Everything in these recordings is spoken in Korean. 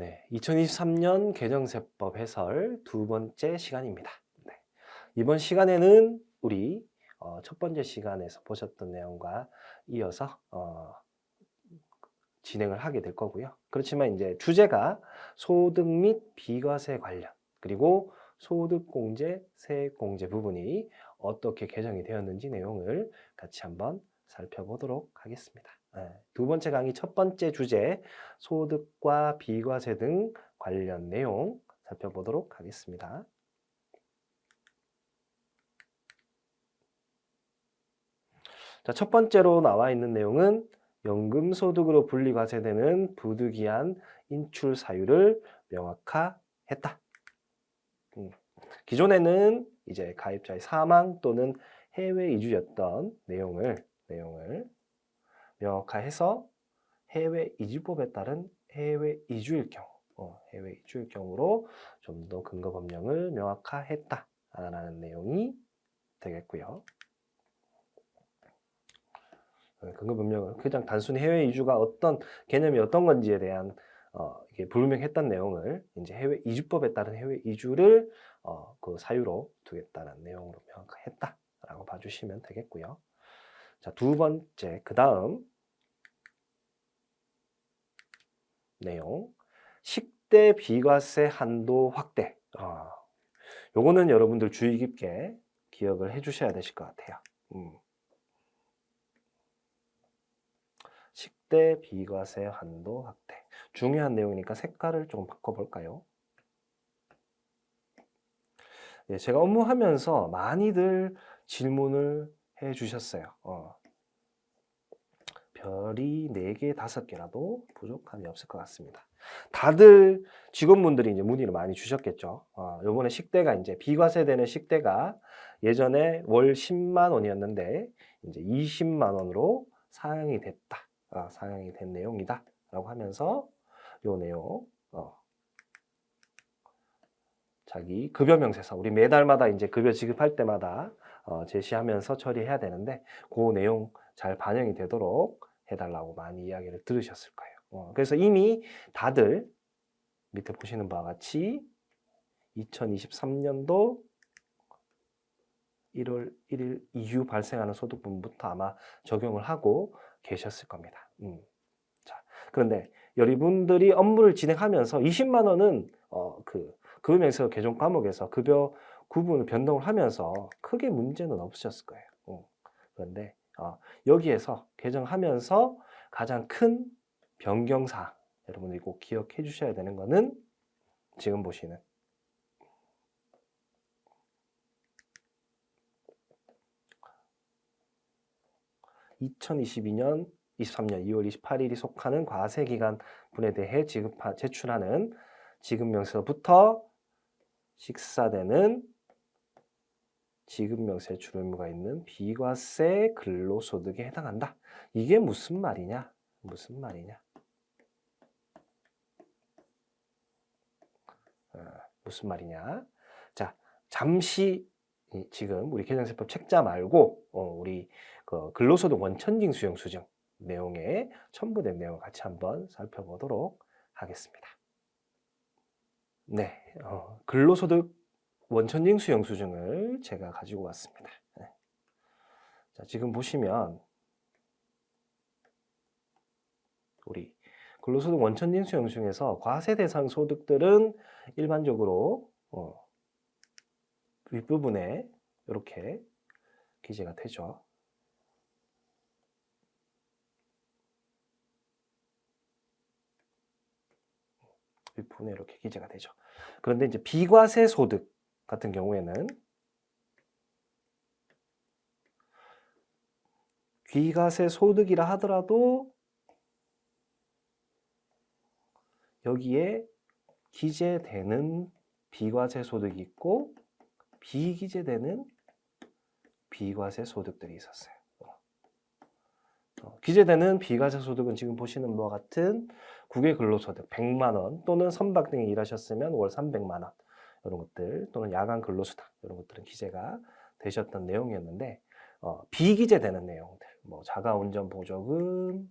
네, 2023년 개정세법 해설 두 번째 시간입니다. 네, 이번 시간에는 우리 첫 번째 시간에서 보셨던 내용과 이어서 진행을 하게 될 거고요. 그렇지만 이제 주제가 소득 및 비과세 관련, 그리고 소득공제, 세액공제 부분이 어떻게 개정이 되었는지 내용을 같이 한번 살펴보도록 하겠습니다. 두 번째 강의 첫 번째 주제, 소득과 비과세 등 관련 내용 살펴보도록 하겠습니다. 자, 첫 번째로 나와 있는 내용은 연금소득으로 분리과세되는 부득이한 인출 사유를 명확화했다. 기존에는 이제 가입자의 사망 또는 해외 이주였던 내용을 명확화해서 해외 이주법에 따른 해외 이주일 경우로 좀 더 근거 법령을 명확화했다라는 내용이 되겠고요. 근거 법령은 그냥 단순히 해외 이주가 어떤 개념이 어떤 건지에 대한 이게 불명했던 내용을 이제 해외 이주법에 따른 해외 이주를 그 사유로 두겠다는 내용으로 명확했다라고 봐주시면 되겠고요. 자, 두 번째, 그 다음 내용, 식대 비과세 한도 확대. 요거는 여러분들 주의 깊게 기억을 해주셔야 되실 것 같아요. 식대 비과세 한도 확대. 중요한 내용이니까 색깔을 좀 바꿔볼까요? 예, 제가 업무하면서 많이들 질문을 해주셨어요. 별이 4개, 5개라도 부족함이 없을 것 같습니다. 다들 직원분들이 이제 문의를 많이 주셨겠죠. 요번에 식대가 이제 비과세되는 식대가 예전에 월 10만 원이었는데 이제 20만 원으로 상향이 됐다. 상향이 된 내용이다. 라고 하면서 요 내용, 자기 급여 명세서, 우리 매달마다 이제 급여 지급할 때마다 제시하면서 처리해야 되는데 그 내용 잘 반영이 되도록 해달라고 많이 이야기를 들으셨을 거예요. 그래서 이미 다들 밑에 보시는 바와 같이 2023년도 1월 1일 이후 발생하는 소득분부터 아마 적용을 하고 계셨을 겁니다. 자, 그런데 여러분들이 업무를 진행하면서 20만 원은 그 급여명세서 개정 과목에서 급여 구분을 변동을 하면서 크게 문제는 없으셨을 거예요. 그런데 여기에서 개정하면서 가장 큰 변경사항, 여러분들이 꼭 기억해 주셔야 되는 거는 지금 보시는 2022년 23년 2월 28일이 속하는 과세기간분에 대해 제출하는 지급명세서부터 식사되는 지급명세 제출 의무가 있는 비과세 근로소득에 해당한다. 이게 무슨 말이냐? 무슨 말이냐? 무슨 말이냐? 자, 잠시 지금 우리 개정세법 책자 말고 우리 그 근로소득 원천징 수용 수정 내용에 첨부된 내용을 같이 한번 살펴보도록 하겠습니다. 네, 근로소득 원천징 수용 수정을 제가 가지고 왔습니다. 네. 자, 지금 보시면 우리 근로소득 원천징 수용 중에서 과세 대상 소득들은 일반적으로 윗부분에 이렇게 기재가 되죠. 윗부분에 이렇게 기재가 되죠. 그런데 이제 비과세 소득 같은 경우에는 비과세 소득이라 하더라도 여기에 기재되는 비과세 소득이 있고 비기재되는 비과세 소득들이 있었어요. 기재되는 비과세 소득은 지금 보시는 바와 같은 국외 근로소득 100만 원 또는 선박 등에 일하셨으면 월 300만 원 이런 것들 또는 야간 근로수당 이런 것들은 기재가 되셨던 내용이었는데 비기재되는 내용들 뭐 자가운전 보조금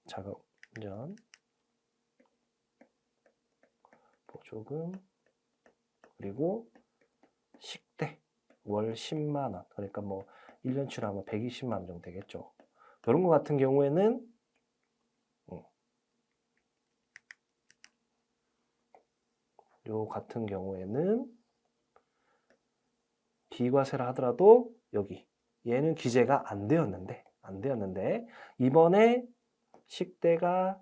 자가운전 보조금 그리고 식대 월 10만 원. 그러니까 뭐 1년치로 하면 120만 원 정도 되겠죠. 이런 거 같은 경우에는 비과세를 하더라도 여기 얘는 기재가 안 되었는데 이번에 식대가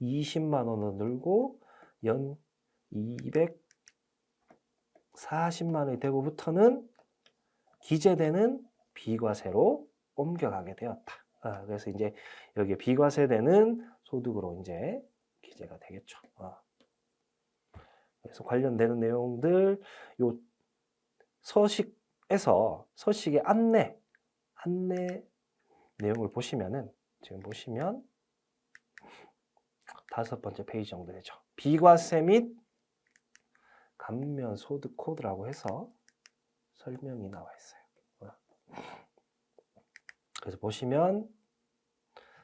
20만 원을 늘고 연 240만 원이 되고부터는 기재되는 비과세로 옮겨가게 되었다. 그래서 이제 여기에 비과세되는 소득으로 이제 기재가 되겠죠. 그래서 관련되는 내용들 요 서식의 안내 내용을 보시면은 지금 보시면 5번째 페이지 정도 되죠. 비과세 및 감면 소득 코드라고 해서 설명이 나와 있어요. 그래서 보시면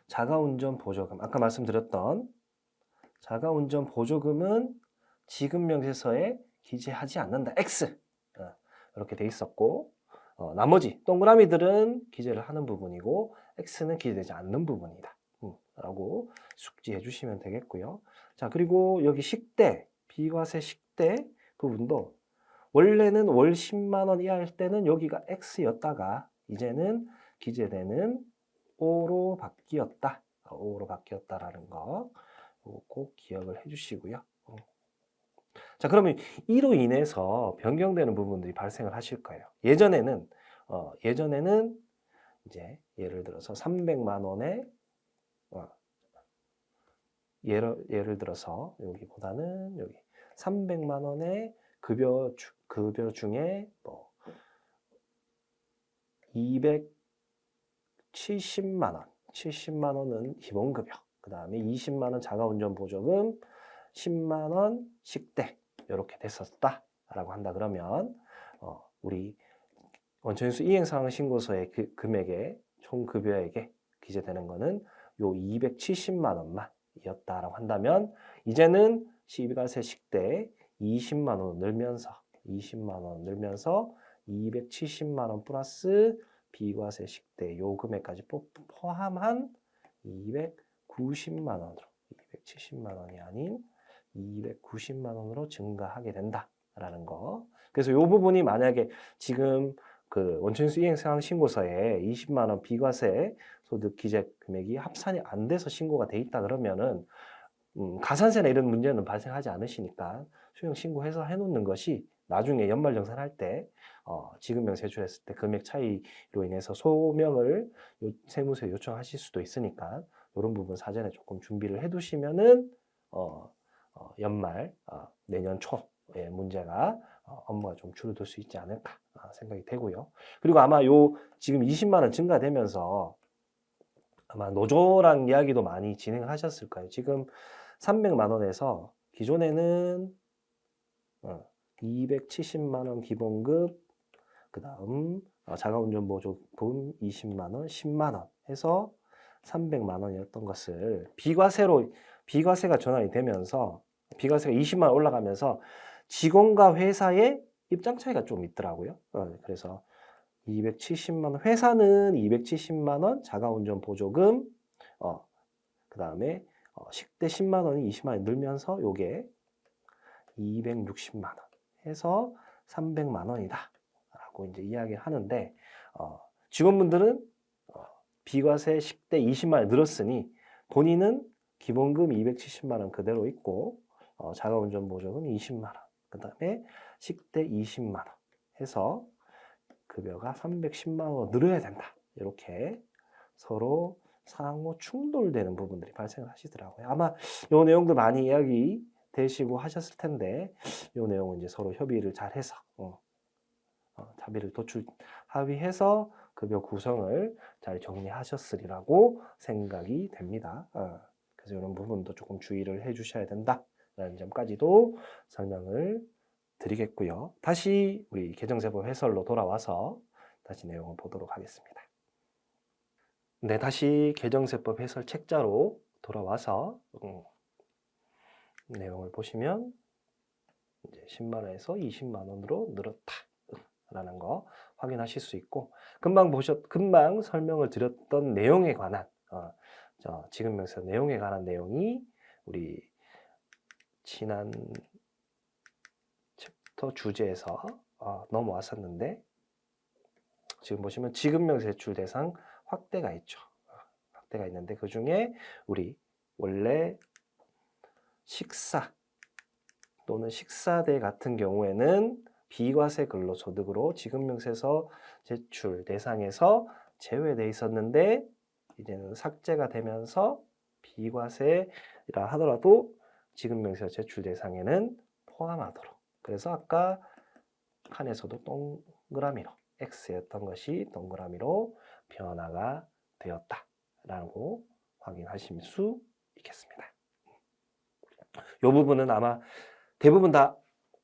자가운전 보조금, 아까 말씀드렸던 자가운전 보조금은 지급 명세서에 기재하지 않는다. X 이렇게 돼 있었고 나머지 동그라미들은 기재를 하는 부분이고 X는 기재되지 않는 부분이다. 라고 숙지해 주시면 되겠고요. 자, 그리고 여기 식대, 비과세 식대 부분도 원래는 월 10만 원 이하일 때는 여기가 X였다가 이제는 기재되는 O로 바뀌었다. O로 바뀌었다라는 거 꼭 기억을 해 주시고요. 자, 그러면 이로 인해서 변경되는 부분들이 발생을 하실 거예요. 예전에는 이제 예를 들어서 300만 원에 예를 들어서 여기보다는 여기 300만 원의 급여 중에 뭐 270만 원은 기본급여, 그 다음에 20만 원 자가운전 보조금, 10만 원 식대 이렇게 됐었다라고 한다 그러면 우리 원천인수 이행사항 신고서의 그 금액에 총 급여액에 기재되는 거는 요 270만 원만 이었다라고 한다면 이제는 시비과세 식대 20만 원 늘면서 270만 원 플러스 비과세 식대 요 금액까지 포함한 290만 원으로 270만 원이 아닌 290만 원으로 증가하게 된다라는 거. 그래서 요 부분이 만약에 지금 그 원천인수 이행사항 신고서에 20만 원 비과세 소득 기재 금액이 합산이 안 돼서 신고가 돼 있다 그러면은 가산세나 이런 문제는 발생하지 않으시니까 수령 신고해서 해놓는 것이 나중에 연말정산할 때 지급명 제출했을 때 금액 차이로 인해서 소명을 세무서에 요청하실 수도 있으니까 이런 부분 사전에 조금 준비를 해두시면은 연말 내년 초에 문제가 업무가 좀 줄어들 수 있지 않을까 생각이 되고요. 그리고 아마 지금 20만 원 증가되면서 아마 노조랑 이야기도 많이 진행을 하셨을 거예요. 지금 300만 원에서 기존에는 270만 원 기본급, 그 다음 자가운전 보조금 20만 원, 10만 원 해서 300만 원이었던 것을 비과세가 전환이 되면서 비과세가 20만 원 올라가면서 직원과 회사의 입장 차이가 좀 있더라고요. 그래서 270만 원, 회사는 270만 원 자가운전 보조금, 그 다음에 식대 10만 원이 20만 원이 늘면서 요게 260만 원 해서 300만 원이다 라고 이제 이야기를 하는데 직원분들은 비과세 식대 20만 원 늘었으니 본인은 기본금 270만 원 그대로 있고 자가운전 보조금 20만 원, 그 다음에 식대 20만 원 해서 급여가 310만 원 늘어야 된다. 이렇게 서로 상호 충돌되는 부분들이 발생을 하시더라고요. 아마 이 내용도 많이 이야기 되시고 하셨을 텐데 이 내용은 이제 서로 협의를 잘 해서 합의를 합의해서 급여 구성을 잘 정리하셨으리라고 생각이 됩니다. 그래서 이런 부분도 조금 주의를 해 주셔야 된다라는 점까지도 설명을 드리겠고요. 다시 우리 개정세법 해설로 돌아와서 다시 내용을 보도록 하겠습니다. 네, 다시 계정세법 해설 책자로 돌아와서 내용을 보시면 이제 10만 원에서 20만 원으로 늘었다라는 거 확인하실 수 있고, 금방 설명을 드렸던 내용에 관한 지급명세 내용에 관한 내용이 우리 지난 챕터 주제에서 넘어왔었는데, 지금 보시면 지급명세 제출 대상 확대가 있죠. 확대가 있는데 그 중에 우리 원래 식사 또는 식사대 같은 경우에는 비과세 근로소득으로 지급명세서 제출 대상에서 제외돼 있었는데, 이제는 삭제가 되면서 비과세라 하더라도 지급명세서 제출 대상에는 포함하도록. 그래서 아까 칸에서도 동그라미로 X였던 것이 동그라미로 변화가 되었다라고 확인하실 수 있겠습니다. 이 부분은 아마 대부분 다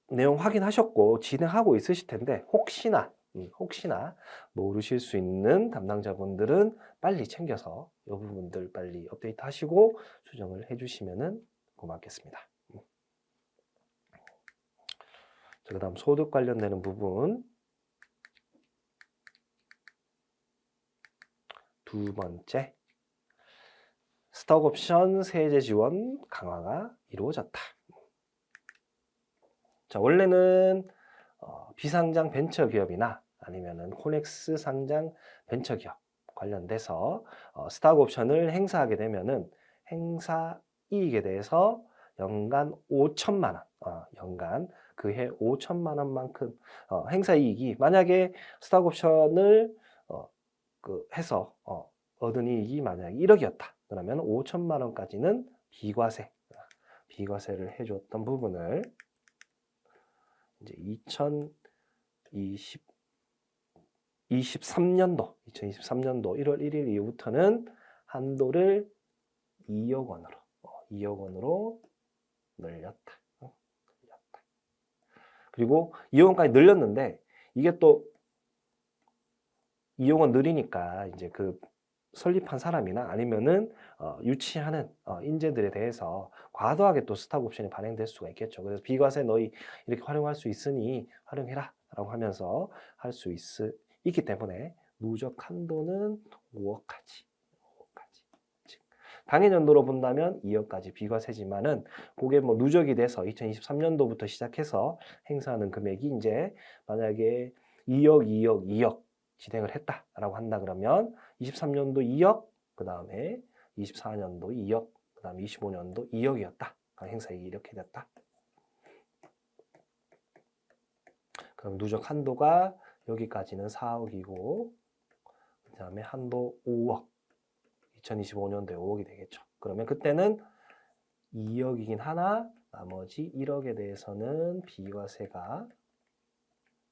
내용 확인하셨고 진행하고 있으실 텐데, 혹시나 모르실 수 있는 담당자분들은 빨리 챙겨서 이 부분들 빨리 업데이트 하시고 수정을 해주시면 고맙겠습니다. 그 다음 소득 관련되는 부분 두 번째, 스톡옵션 세제 지원 강화가 이루어졌다. 자, 원래는 비상장 벤처기업이나 아니면은 코넥스 상장 벤처기업 관련돼서 스톡옵션을 행사하게 되면은 행사 이익에 대해서 연간 5천만 원, 연간 그해 5천만 원만큼 행사 이익이, 만약에 스톡옵션을 해서 얻은 이익이 만약에 1억이었다. 그러면 5천만 원까지는 비과세를 해줬던 부분을 이제 2023년도 1월 1일 이후부터는 한도를 2억 원으로 늘렸다. 그리고 2억 원까지 늘렸는데, 이게 또 2억 원 늘리니까 이제 그 설립한 사람이나 아니면은 유치하는 인재들에 대해서 과도하게 또 스탁 옵션이 발행될 수가 있겠죠. 그래서 비과세 너희 이렇게 활용할 수 있으니 활용해라 라고 하면서 할 수 있기 때문에 누적 한도는 5억까지. 당해년도로 본다면 2억까지 비과세지만은 그게 뭐 누적이 돼서 2023년도부터 시작해서 행사하는 금액이 이제 만약에 2억 진행을 했다라고 한다 그러면 23년도 2억, 그 다음에 24년도 2억, 그 다음에 25년도 2억이었다. 행사이익이 이렇게 됐다. 그럼 누적 한도가 여기까지는 4억이고, 그 다음에 한도 5억, 2025년도에 5억이 되겠죠. 그러면 그때는 2억이긴 하나 나머지 1억에 대해서는 비과세가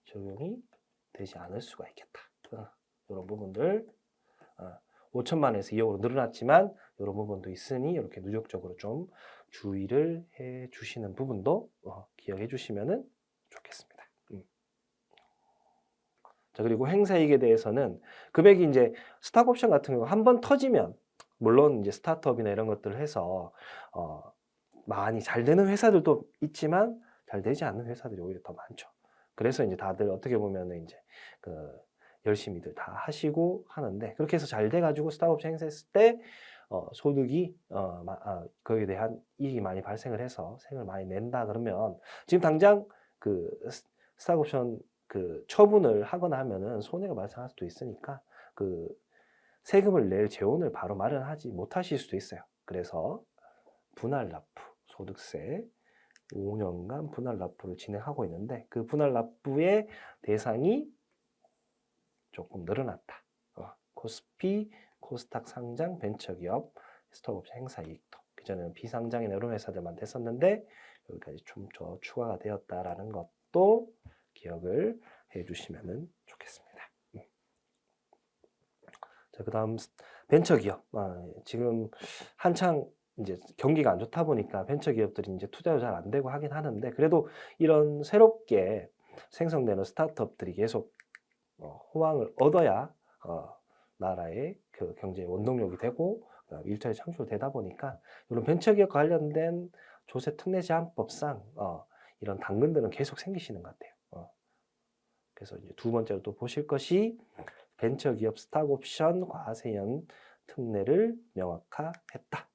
적용이 되지 않을 수가 있겠다. 이런 부분들 5천만 원에서 2억으로 늘어났지만 이런 부분도 있으니 이렇게 누적적으로 좀 주의를 해 주시는 부분도 기억해 주시면 좋겠습니다. 자, 그리고 행사이익에 대해서는 금액이 이제 스탁옵션 같은 경우 한 번 터지면, 물론 이제 스타트업이나 이런 것들을 해서 많이 잘 되는 회사들도 있지만 잘 되지 않는 회사들이 오히려 더 많죠. 그래서 이제 다들 어떻게 보면은 이제 열심히들 다 하시고 하는데, 그렇게 해서 잘 돼가지고 스탁옵션 행사했을 때 소득이 거기에 대한 이익이 많이 발생을 해서 세금을 많이 낸다 그러면, 지금 당장 그 스탁옵션 처분을 하거나 하면은 손해가 발생할 수도 있으니까 세금을 낼 재원을 바로 마련하지 못하실 수도 있어요. 그래서 분할 납부 소득세 5년간 분할 납부를 진행하고 있는데, 그 분할 납부의 대상이 조금 늘어났다. 코스피, 코스닥 상장 벤처기업 스톡옵션 행사 이익도 그전에는 비상장이나 이런 회사들만 됐었는데 여기까지 좀 더 추가가 되었다라는 것도 기억을 해주시면 좋겠습니다. 자, 그다음 벤처기업. 지금 한창 이제 경기가 안 좋다 보니까 벤처기업들이 이제 투자도 잘 안 되고 하긴 하는데, 그래도 이런 새롭게 생성되는 스타트업들이 계속 호황을 얻어야 나라의 그 경제 원동력이 되고 일자리 창출되다 보니까 이런 벤처기업과 관련된 조세 특례 제한법상 이런 당근들은 계속 생기시는 것 같아요. 그래서 이제 두 번째로 또 보실 것이 벤처기업 스탁옵션 과세연 특례를 명확화했다.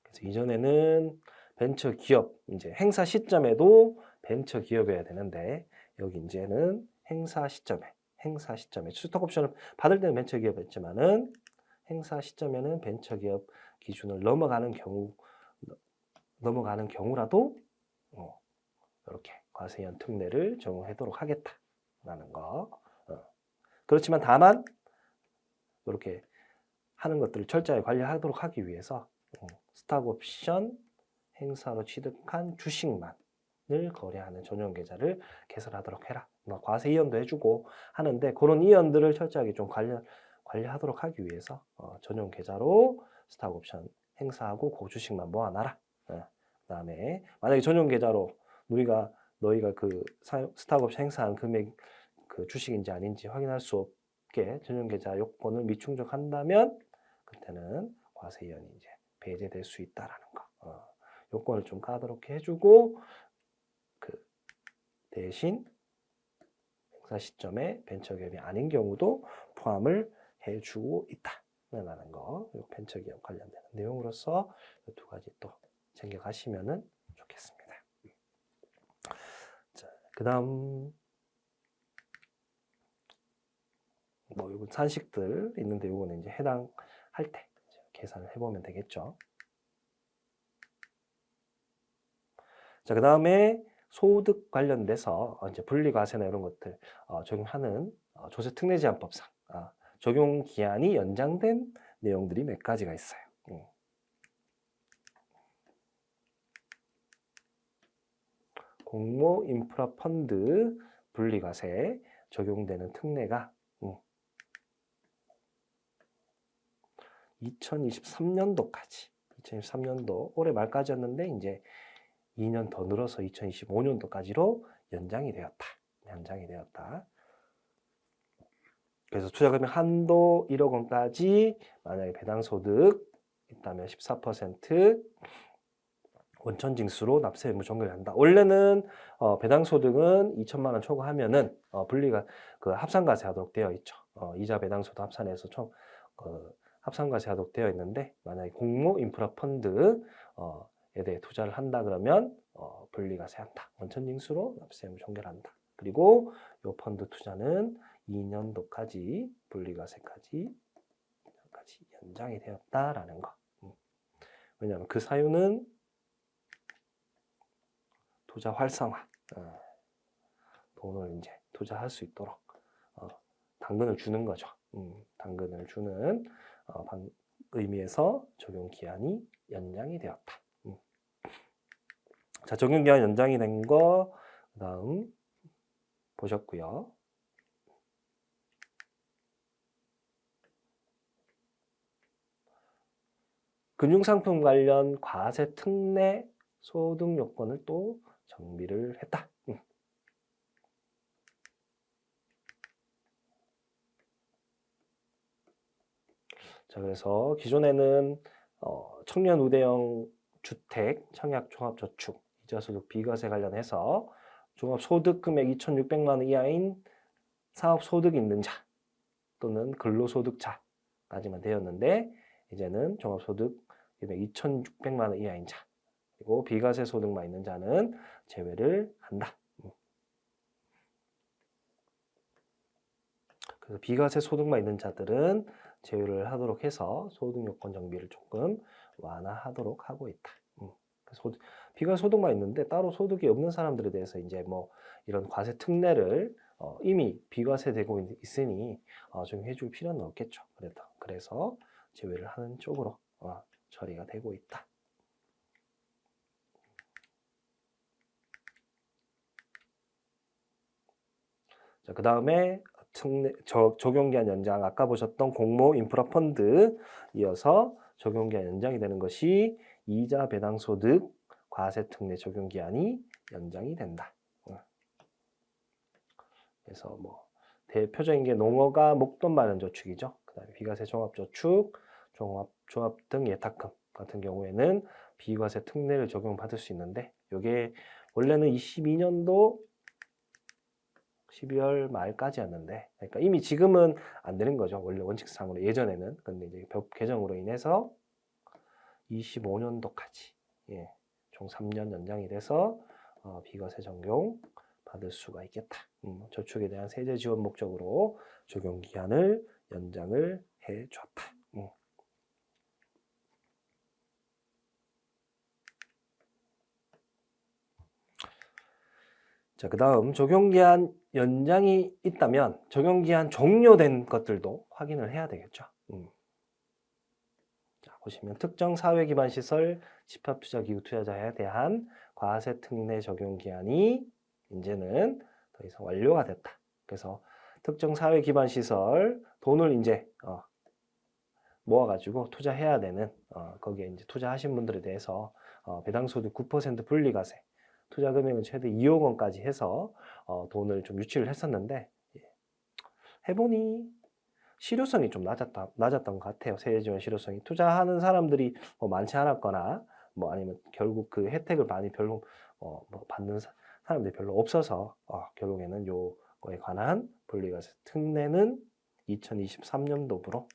그래서 이전에는 벤처기업 이제 행사 시점에도 벤처기업이어야 되는데 여기 이제는 행사 시점에 스톡옵션을 받을 때는 벤처기업이었지만은 행사 시점에는 벤처기업 기준을 넘어가는 경우라도 이렇게 과세연 특례를 적용하도록 하겠다라는 거. 그렇지만 다만 이렇게 하는 것들을 철저히 관리하도록 하기 위해서 스탁옵션 행사로 취득한 주식만을 거래하는 전용 계좌를 개설하도록 해라. 과세 이연도 해주고 하는데 그런 이연들을 철저하게 좀 관리하도록 하기 위해서 전용 계좌로 스탁옵션 행사하고 그 주식만 모아놔라. 그다음에 만약에 전용 계좌로 너희가 그 스탁옵션 행사한 금액 그 주식인지 아닌지 확인할 수 없게 전용 계좌 요건을 미충족한다면 그때는 과세 이연이 이제 배제될 수 있다라는 거. 요건을 좀 까다롭게 해주고 그 대신 행사 시점에 벤처기업이 아닌 경우도 포함을 해주고 있다라는 거. 요 벤처기업 관련되는 내용으로서 이 두 가지 또 챙겨가시면은 좋겠습니다. 자, 그다음 뭐 요거 산식들 있는데 요거는 이제 해당할 때 계산을 해보면 되겠죠. 자, 그 다음에 소득 관련돼서 이제 분리과세나 이런 것들 적용하는 조세 특례 제한법상 적용 기한이 연장된 내용들이 몇 가지가 있어요. 공모 인프라 펀드 분리과세 적용되는 특례가 2023년도 올해 말까지였는데 이제 2년 더 늘어서 2025년도까지로 연장이 되었다. 그래서 투자금액 한도 1억 원까지 만약에 배당소득 있다면 14% 원천징수로 납세 의무 종결을 한다. 원래는 배당소득은 2천만 원 초과하면은 분리가 그 합산과세 하도록 되어 있죠. 이자 배당소득 합산해서 총 합산과세 하도록 되어 있는데 만약에 공모 인프라 펀드에 대해 투자를 한다 그러면 분리과세한다. 원천징수로 납세 의무 종결한다. 그리고 이 펀드 투자는 2년도까지 분리과세까지 연장이 되었다라는 거. 왜냐하면 그 사유는 투자 활성화, 돈을 이제 투자할 수 있도록 당근을 주는 거죠. 당근을 주는 의미에서 적용 기한이 연장이 되었다. 자, 적용 기한 연장이 된 거 그다음 보셨고요. 금융상품 관련 과세 특례 소득 요건을 또 정비를 했다. 자, 그래서 기존에는 청년 우대형 주택, 청약 종합저축, 이자소득 비과세 관련해서 종합소득 금액 2,600만 원 이하인 사업소득 있는 자 또는 근로소득자까지만 되었는데 이제는 종합소득 금액 2,600만 원 이하인 자 그리고 비과세 소득만 있는 자는 제외를 한다. 그래서 비과세 소득만 있는 자들은 제외를 하도록 해서 소득 요건 정비를 조금 완화하도록 하고 있다. 그래서 비과세 소득만 있는데 따로 소득이 없는 사람들에 대해서 이제 뭐 이런 과세 특례를 이미 비과세되고 있으니 적용해 줄 필요는 없겠죠. 그래서 제외를 하는 쪽으로 처리가 되고 있다. 자, 그 다음에 적용기한 연장, 아까 보셨던 공모 인프라 펀드 이어서 적용기한 연장이 되는 것이 이자 배당소득 과세 특례 적용기한이 연장이 된다. 그래서 뭐 대표적인 게 농어가 목돈 마련 저축이죠. 그다음에 비과세 종합저축, 조합 등 예탁금 같은 경우에는 비과세 특례를 적용받을 수 있는데 이게 원래는 22년도 12월 말까지였는데, 그러니까 이미 지금은 안 되는 거죠. 원래 원칙상으로 예전에는. 근데 이제 법 개정으로 인해서 25년도까지 총 3년 연장이 돼서 비과세 적용 받을 수가 있겠다. 저축에 대한 세제 지원 목적으로 적용 기한을 연장을 해줬다. 자, 그 다음 적용기한 연장이 있다면 적용기한 종료된 것들도 확인을 해야 되겠죠. 자, 보시면 특정 사회기반시설 집합투자기구 투자자에 대한 과세 특례 적용기한이 이제는 더 이상 완료가 됐다. 그래서 특정 사회기반시설 돈을 이제 모아가지고 투자해야 되는 거기에 이제 투자하신 분들에 대해서 배당소득 9% 분리과세 투자 금액은 최대 2억 원까지 해서 돈을 좀 유치를 했었는데 해보니 실효성이 좀 낮았던 것 같아요. 세제지원 실효성이 투자하는 사람들이 뭐 많지 않았거나 뭐 아니면 결국 그 혜택을 많이 별로 뭐 받는 사람들이 별로 없어서 결국에는 요거에 관한 분리과세 특례는 2023년도부로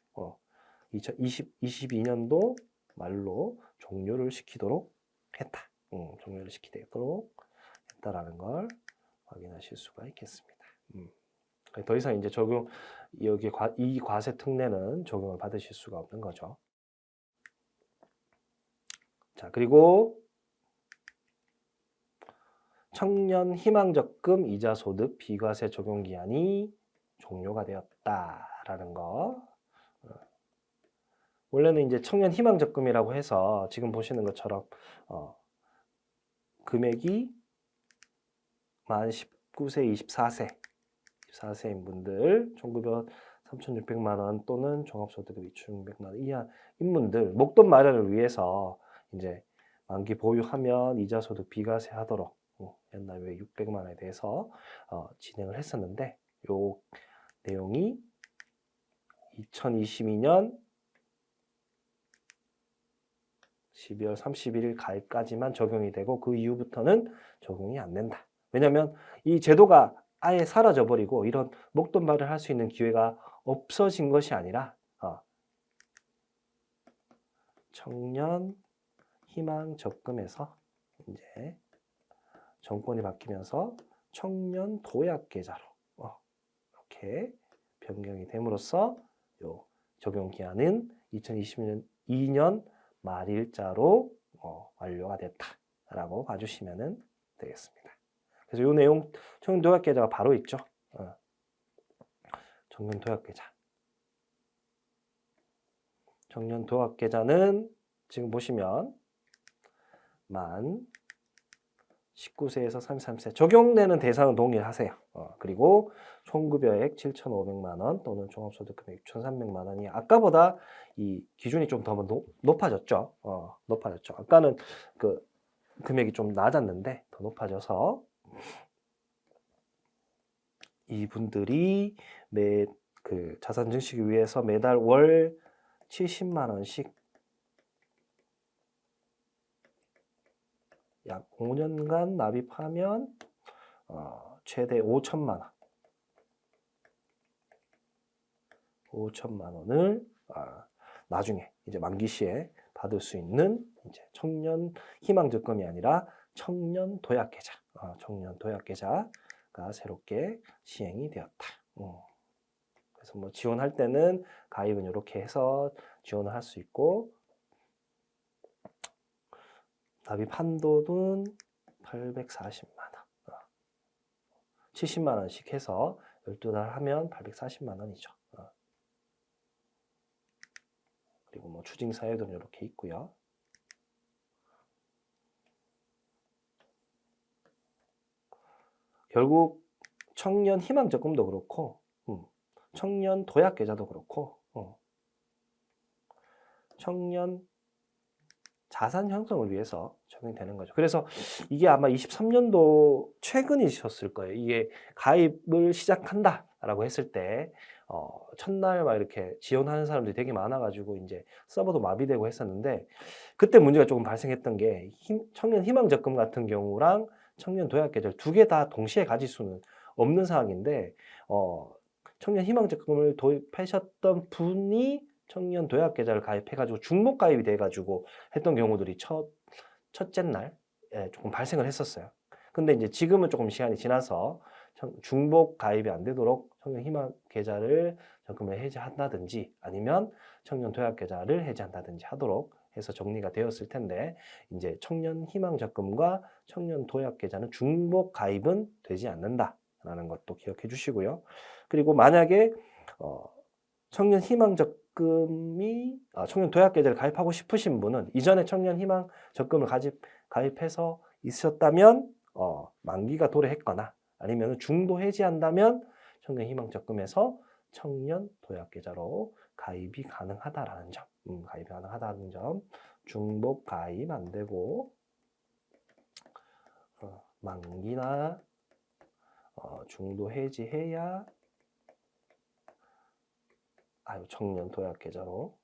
2022년도 말로 종료를 시키도록 했다. 종료를 시키도록 했다라는 걸 확인하실 수가 있겠습니다. 더 이상 이제 이 과세 특례는 적용을 받으실 수가 없는 거죠. 자, 그리고 청년 희망적금 이자 소득 비과세 적용 기한이 종료가 되었다라는 거. 원래는 이제 청년 희망적금이라고 해서 지금 보시는 것처럼 금액이 만 19세, 24세인 분들, 총급여 3,600만 원 또는 종합소득 2,600만 원 이하인 분들 목돈 마련을 위해서 이제 만기 보유하면 이자 소득 비과세 하도록 옛날 왜 600만 원에 대해서 진행을 했었는데 요 내용이 2022년 12월 31일 가입까지만 적용이 되고 그 이후부터는 적용이 안 된다. 왜냐하면 이 제도가 아예 사라져버리고 이런 목돈 마련할 수 있는 기회가 없어진 것이 아니라 청년 희망 적금에서 이제 정권이 바뀌면서 청년 도약 계좌로 이렇게 변경이 됨으로써 요 적용 기한은 2022년 말일자로 완료가 됐다라고 봐주시면 되겠습니다. 그래서 이 내용 청년 도약 계좌가 바로 있죠. 청년 도약 계좌. 청년 도약 계좌는 지금 보시면 만 19세에서 33세 적용되는 대상은 동일하세요. 그리고 총급여액 7,500만 원 또는 종합소득금액 6,300만 원이 아까보다 이 기준이 좀 더 높아졌죠. 높아졌죠. 아까는 그 금액이 좀 낮았는데 더 높아져서 이분들이 그 자산 증식을 위해서 매달 월 70만 원씩 약 5년간 납입하면 최대 5천만 원. 5천만 원을 나중에 이제 만기 시에 받을 수 있는 이제 청년 희망적금이 아니라 청년 도약 계좌, 청년 도약 계좌가 새롭게 시행이 되었다. 그래서 뭐 지원할 때는 가입은 이렇게 해서 지원을 할 수 있고 납입 한도는 840만 원. 70만 원씩 해서 12달 하면 840만 원이죠. 그리고 뭐 추징 사유들은 이렇게 있고요. 결국 청년 희망 적금도 그렇고 청년 도약 계좌도 그렇고 청년 자산 형성을 위해서 적용되는 거죠. 그래서 이게 아마 23년도 최근이셨을 거예요. 이게 가입을 시작한다라고 했을 때 첫날 막 이렇게 지원하는 사람들이 되게 많아가지고 이제 서버도 마비되고 했었는데 그때 문제가 조금 발생했던 게 청년 희망 적금 같은 경우랑 청년 도약 계좌 두 개 다 동시에 가질 수는 없는 상황인데 청년 희망 적금을 도입하셨던 분이 청년 도약 계좌를 가입해가지고 중복 가입이 돼가지고 했던 경우들이 첫째 날 조금 발생을 했었어요. 근데 이제 지금은 조금 시간이 지나서 중복 가입이 안 되도록 청년 희망 계좌를 적금을 해지한다든지 아니면 청년 도약 계좌를 해지한다든지 하도록 해서 정리가 되었을 텐데 이제 청년 희망 적금과 청년 도약 계좌는 중복 가입은 되지 않는다라는 것도 기억해 주시고요. 그리고 만약에 청년 희망 적금이 청년 도약 계좌를 가입하고 싶으신 분은 이전에 청년 희망 적금을 가입해서 있었다면 만기가 도래했거나 아니면 중도 해지한다면 청년 희망 적금에서 청년 도약 계좌로 가입이 가능하다라는 점, 가입이 가능하다는 점, 중복 가입 안 되고 만기나 중도 해지해야 청년 도약 계좌로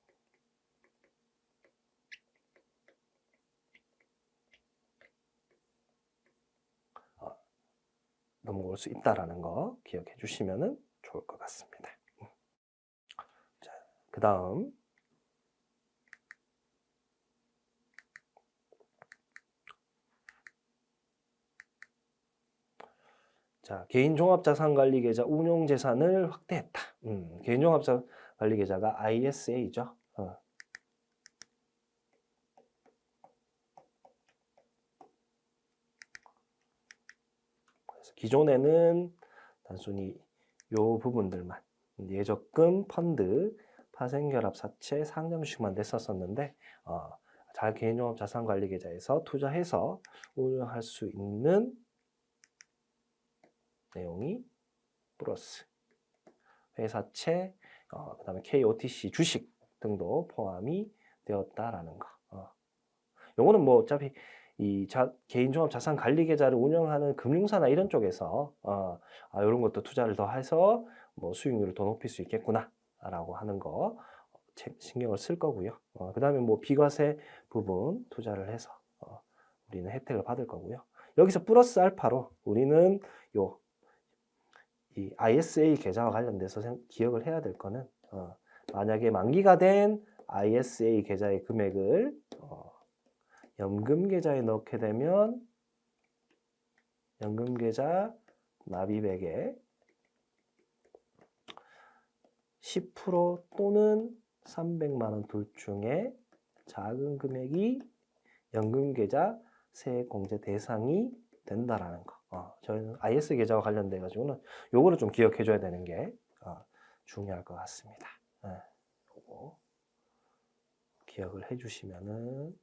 넘어올 수 있다라는 거 기억해 주시면 좋을 것 같습니다. 자, 그 다음 자, 개인종합자산관리계좌 운용재산을 확대했다. 개인종합자산관리계좌가 ISA죠. 그래서 기존에는 단순히 이 부분들만 예적금, 펀드, 파생결합사채, 상장주식만 냈었었는데 개인종합자산관리계좌에서 투자해서 운용할 수 있는 내용이 플러스 회사채, 그다음에 KOTC 주식 등도 포함이 되었다라는 거. 요거는 뭐 어차피 이 개인종합자산관리계좌를 운영하는 금융사나 이런 쪽에서 이런 것도 투자를 더 해서 뭐 수익률을 더 높일 수 있겠구나라고 하는 거 신경을 쓸 거고요. 그다음에 뭐 비과세 부분 투자를 해서 우리는 혜택을 받을 거고요. 여기서 플러스 알파로 우리는 이 ISA 계좌와 관련돼서 기억을 해야 될 거는 만약에 만기가 된 ISA 계좌의 금액을 연금 계좌에 넣게 되면 연금 계좌 납입액의 10% 또는 300만 원 둘 중에 작은 금액이 연금 계좌 세액 공제 대상이 된다라는 거. 저희는 IS 계좌와 관련돼 가지고는 요거를 좀 기억해 줘야 되는 게 중요할 것 같습니다. 요거 기억을 해 주시면은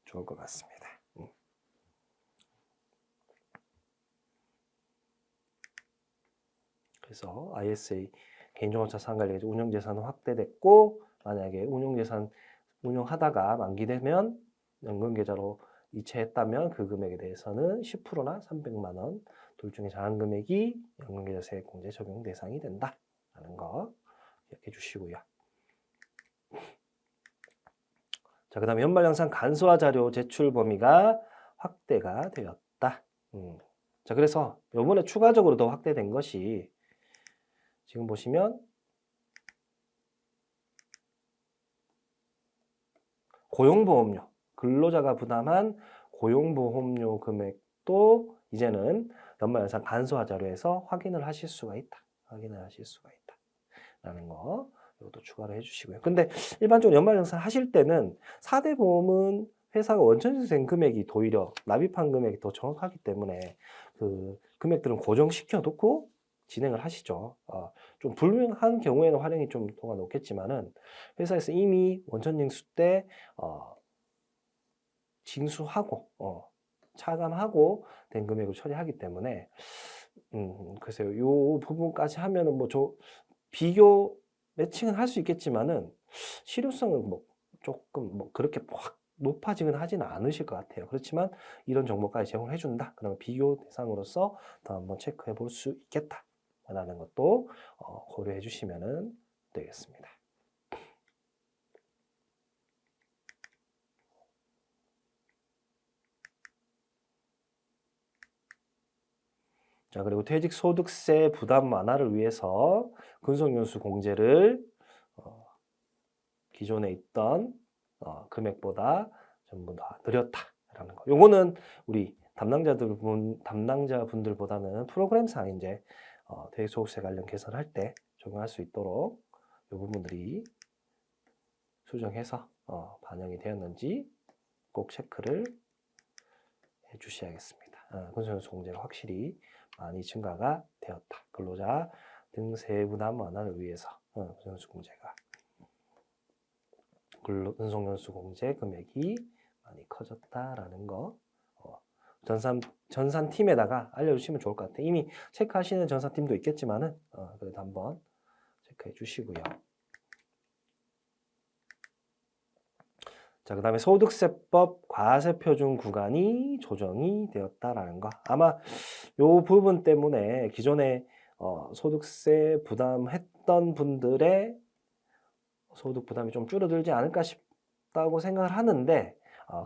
좋을 것 같습니다. 그래서 ISA 개인종합자산관리계좌 운용재산은 확대됐고 만약에 운용재산 운용하다가 만기되면 연금계좌로 이체했다면 그 금액에 대해서는 10%나 300만 원 둘 중에 작은 금액이 연금계좌 세액공제 적용 대상이 된다라는 거 기억해 주시고요. 자, 그 다음에 연말영상 간소화 자료 제출 범위가 확대가 되었다. 자, 그래서 이번에 추가적으로 더 확대된 것이 지금 보시면 고용보험료, 근로자가 부담한 고용보험료 금액도 이제는 연말영상 간소화 자료에서 확인을 하실 수가 있다. 라는 거 이것도 추가를 해주시고요. 근데 일반적으로 연말영상 하실 때는 4대 보험은 회사가 원천재생 금액이 오히려 납입한 금액이 더 정확하기 때문에 그 금액들은 고정시켜 놓고 진행을 하시죠. 좀 불명한 경우에는 활용이 좀 도가 높겠지만은 회사에서 이미 원천징수 때 징수하고 차감하고 된 금액을 처리하기 때문에 글쎄요. 요 부분까지 하면은 뭐 비교 매칭은 할 수 있겠지만은 실효성은 뭐 조금 뭐 그렇게 확 높아지긴 하지는 않으실 것 같아요. 그렇지만 이런 정보까지 제공을 해준다. 그러면 비교 대상으로서 더 한번 체크해 볼 수 있겠다. 라는 것도 고려해 주시면 되겠습니다. 자, 그리고 퇴직소득세 부담 완화를 위해서 근속연수 공제를 기존에 있던 금액보다 전부 다 늘렸다라는 거. 요거는 우리 담당자분들보다는 프로그램상 이제 퇴직소득세 관련 계산할 때 적용할 수 있도록 이 부분들이 수정해서 반영이 되었는지 꼭 체크를 해 주셔야겠습니다. 근속연수 공제가 확실히 많이 증가가 되었다. 근로자 등세 부담 완화를 위해서 근속연수 공제가 근속연수 공제 금액이 많이 커졌다라는 거 전산팀에다가 알려주시면 좋을 것 같아요. 이미 체크하시는 전산팀도 있겠지만은 그래도 한번 체크해 주시고요. 자, 그 다음에 소득세법 과세표준 구간이 조정이 되었다라는 거. 아마 요 부분 때문에 기존에 소득세 부담했던 분들의 소득 부담이 좀 줄어들지 않을까 싶다고 생각을 하는데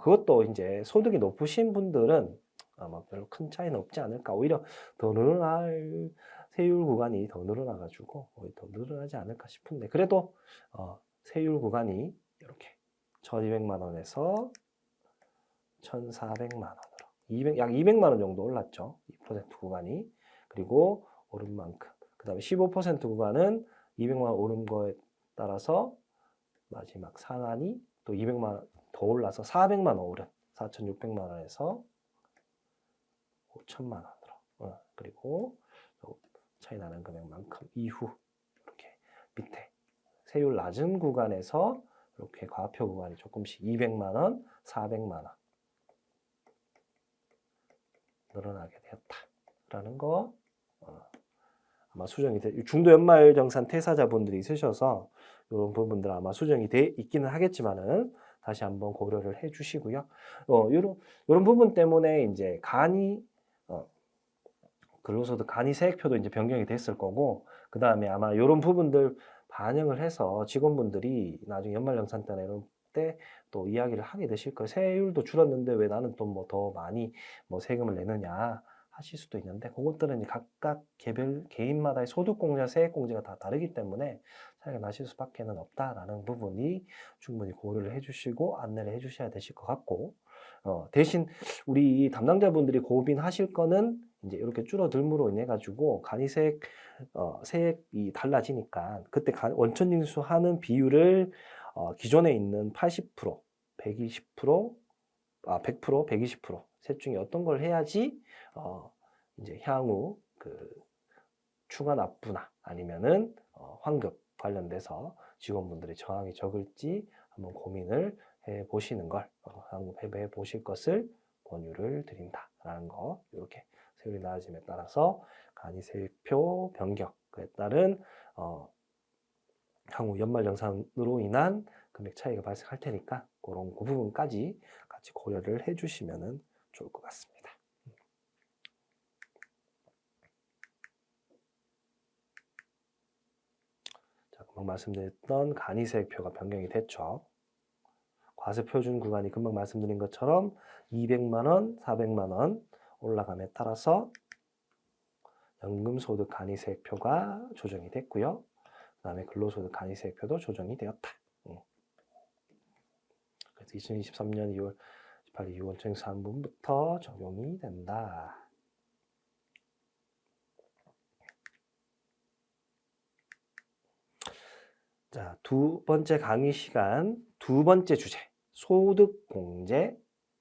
그것도 이제 소득이 높으신 분들은 아마 별로 큰 차이는 없지 않을까. 오히려 더 늘어날 세율 구간이 더 늘어나가지고 더 늘어나지 않을까 싶은데 그래도 세율 구간이 이렇게 1,200만 원에서 1,400만 원으로 약 200만 원 정도 올랐죠. 2% 구간이. 그리고 오른 만큼. 그 다음에 15% 구간은 200만 원 오른 거에 따라서 마지막 상한이 또 200만 원 더 올라서 400만 원 오른 4,600만 원에서 5천만 원으로. 그리고 차이 나는 금액만큼 이후 이렇게 밑에 세율 낮은 구간에서 이렇게 과표 구간이 조금씩 200만 원, 400만 원 늘어나게 되었다라는 거 아마 수정이 중도 연말 정산 퇴사자분들이 있으셔서 이런 부분들 아마 수정이 돼 있기는 하겠지만은 다시 한번 고려를 해 주시고요. 이런 부분 때문에 이제 근로소득 간이 세액표도 이제 변경이 됐을 거고 그 다음에 아마 이런 부분들 반영을 해서 직원분들이 나중에 연말정산 때나 이런 때 또 이야기를 하게 되실 거예요. 세율도 줄었는데 왜 나는 또 뭐 더 많이 세금을 내느냐 하실 수도 있는데 그것들은 각각 개인마다의 소득공제와 세액공제가 다 다르기 때문에 차이가 나실 수밖에 없다라는 부분이 충분히 고려를 해주시고 안내를 해주셔야 되실 것 같고 대신 우리 담당자분들이 고민하실 거는 이제 이렇게 줄어들므로 인해 가지고 간이세액 세액이 달라지니까 그때 원천징수하는 비율을 기존에 있는 80%, 120%, 100%, 120% 셋 중에 어떤 걸 해야지 이제 향후 그 추가 납부나 아니면은 환급 관련돼서 직원분들이 저항이 적을지 한번 고민을 해 보시는 걸 한번 해 보실 것을 권유를 드린다라는 거 이렇게 세율이 낮아짐에 따라서 간이세액표 변경에 따른 향후 연말정산으로 인한 금액 차이가 발생할 테니까 그런 그 부분까지 같이 고려를 해주시면 좋을 것 같습니다. 자, 금방 말씀드렸던 간이세액표가 변경이 됐죠. 과세표준 구간이 금방 말씀드린 것처럼 200만 원, 400만 원 올라감에 따라서 연금소득 간이세액표가 조정이 됐고요. 그 다음에 근로소득 간이세액표도 조정이 되었다. 그래서 2023년 2월 18일 6월 3분부터 적용이 된다. 자, 두 번째 강의 시간 두 번째 주제 소득공제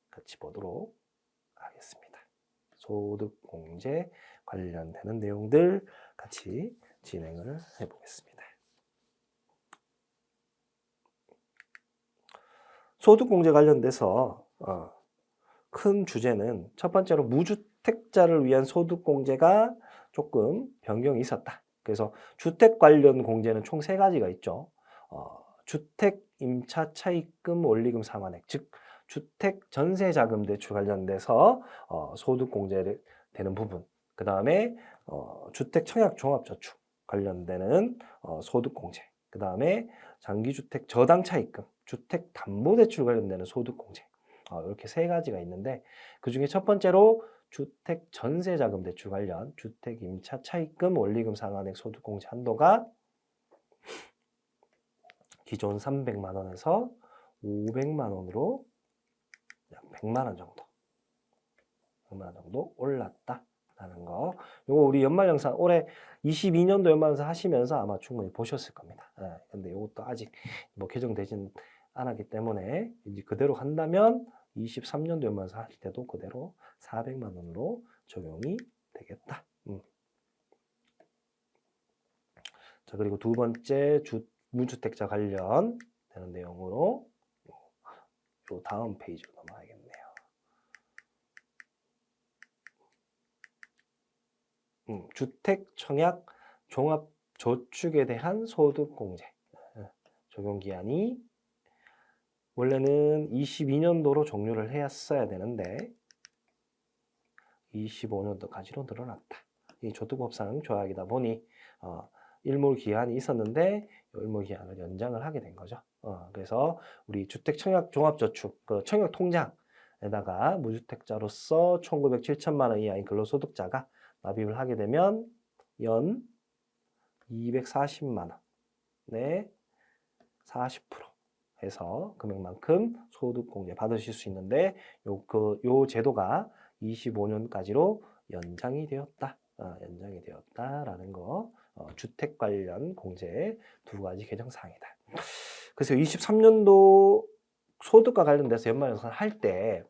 같이 보도록 하겠습니다. 소득공제 관련되는 내용들 같이 진행을 해보겠습니다. 소득공제 관련돼서 큰 주제는 첫 번째로 무주택자를 위한 소득공제가 조금 변경이 있었다. 그래서 주택 관련 공제는 총 3가지가 있죠. 주택 임차 차입금 원리금 상환액, 즉 주택 전세자금 대출 관련돼서 소득공제 되는 부분, 그 다음에 주택 청약 종합저축 관련되는 소득공제, 그 다음에 장기주택 저당 차입금, 주택 담보대출 관련되는 소득공제, 이렇게 세 가지가 있는데 그 중에 첫 번째로 주택 전세자금 대출 관련 주택 임차 차입금 원리금 상환액 소득공제 한도가 기존 300만 원에서 500만 원으로 약 100만 원 정도, 100만 원 정도 올랐다라는 거. 요거 우리 연말 영상 올해 22년도 연말 영상 하시면서 아마 충분히 보셨을 겁니다. 근데 요것도 아직 뭐 개정되진 않았기 때문에 이제 그대로 한다면 23년도 연말 영상 하실 때도 그대로 400만 원으로 적용이 되겠다. 자, 그리고 두 번째 무주택자 관련 되는 내용으로 요 다음 페이지로 넘어가야겠네요. 주택 청약 종합 저축에 대한 소득공제 적용 기한이 원래는 22년도로 종료를 했어야 되는데 25년도까지로 늘어났다. 이 조특법상 조약이다 보니 일몰 기한이 있었는데 일몰 기한을 연장을 하게 된 거죠. 그래서 우리 주택 청약 종합저축 그 청약 통장에다가 무주택자로서 1,907천만 원 이하인 근로소득자가 납입을 하게 되면 연 240만 원에 40% 해서 금액만큼 소득공제 받으실 수 있는데 요 제도가 25년까지로 연장이 되었다라는 거. 주택 관련 공제 두 가지 개정 사항이다. 그래서 23년도 소득과 관련돼서 연말정산 할 때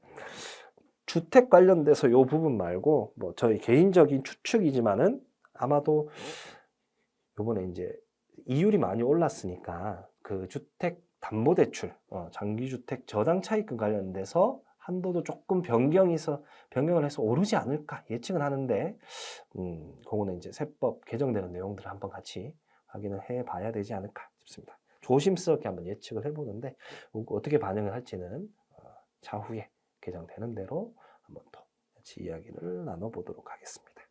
주택 관련돼서 요 부분 말고 뭐 저희 개인적인 추측이지만은 아마도 요번에 이제 이율이 많이 올랐으니까 그 주택 담보대출, 장기주택 저당 차입금 관련돼서 한도도 조금 변경을 해서 오르지 않을까 예측은 하는데, 그거는 이제 세법 개정되는 내용들을 한번 같이 확인을 해 봐야 되지 않을까 싶습니다. 조심스럽게 한번 예측을 해보는데, 어떻게 반영을 할지는 차후에 개정되는 대로 한번 더 같이 이야기를 나눠보도록 하겠습니다.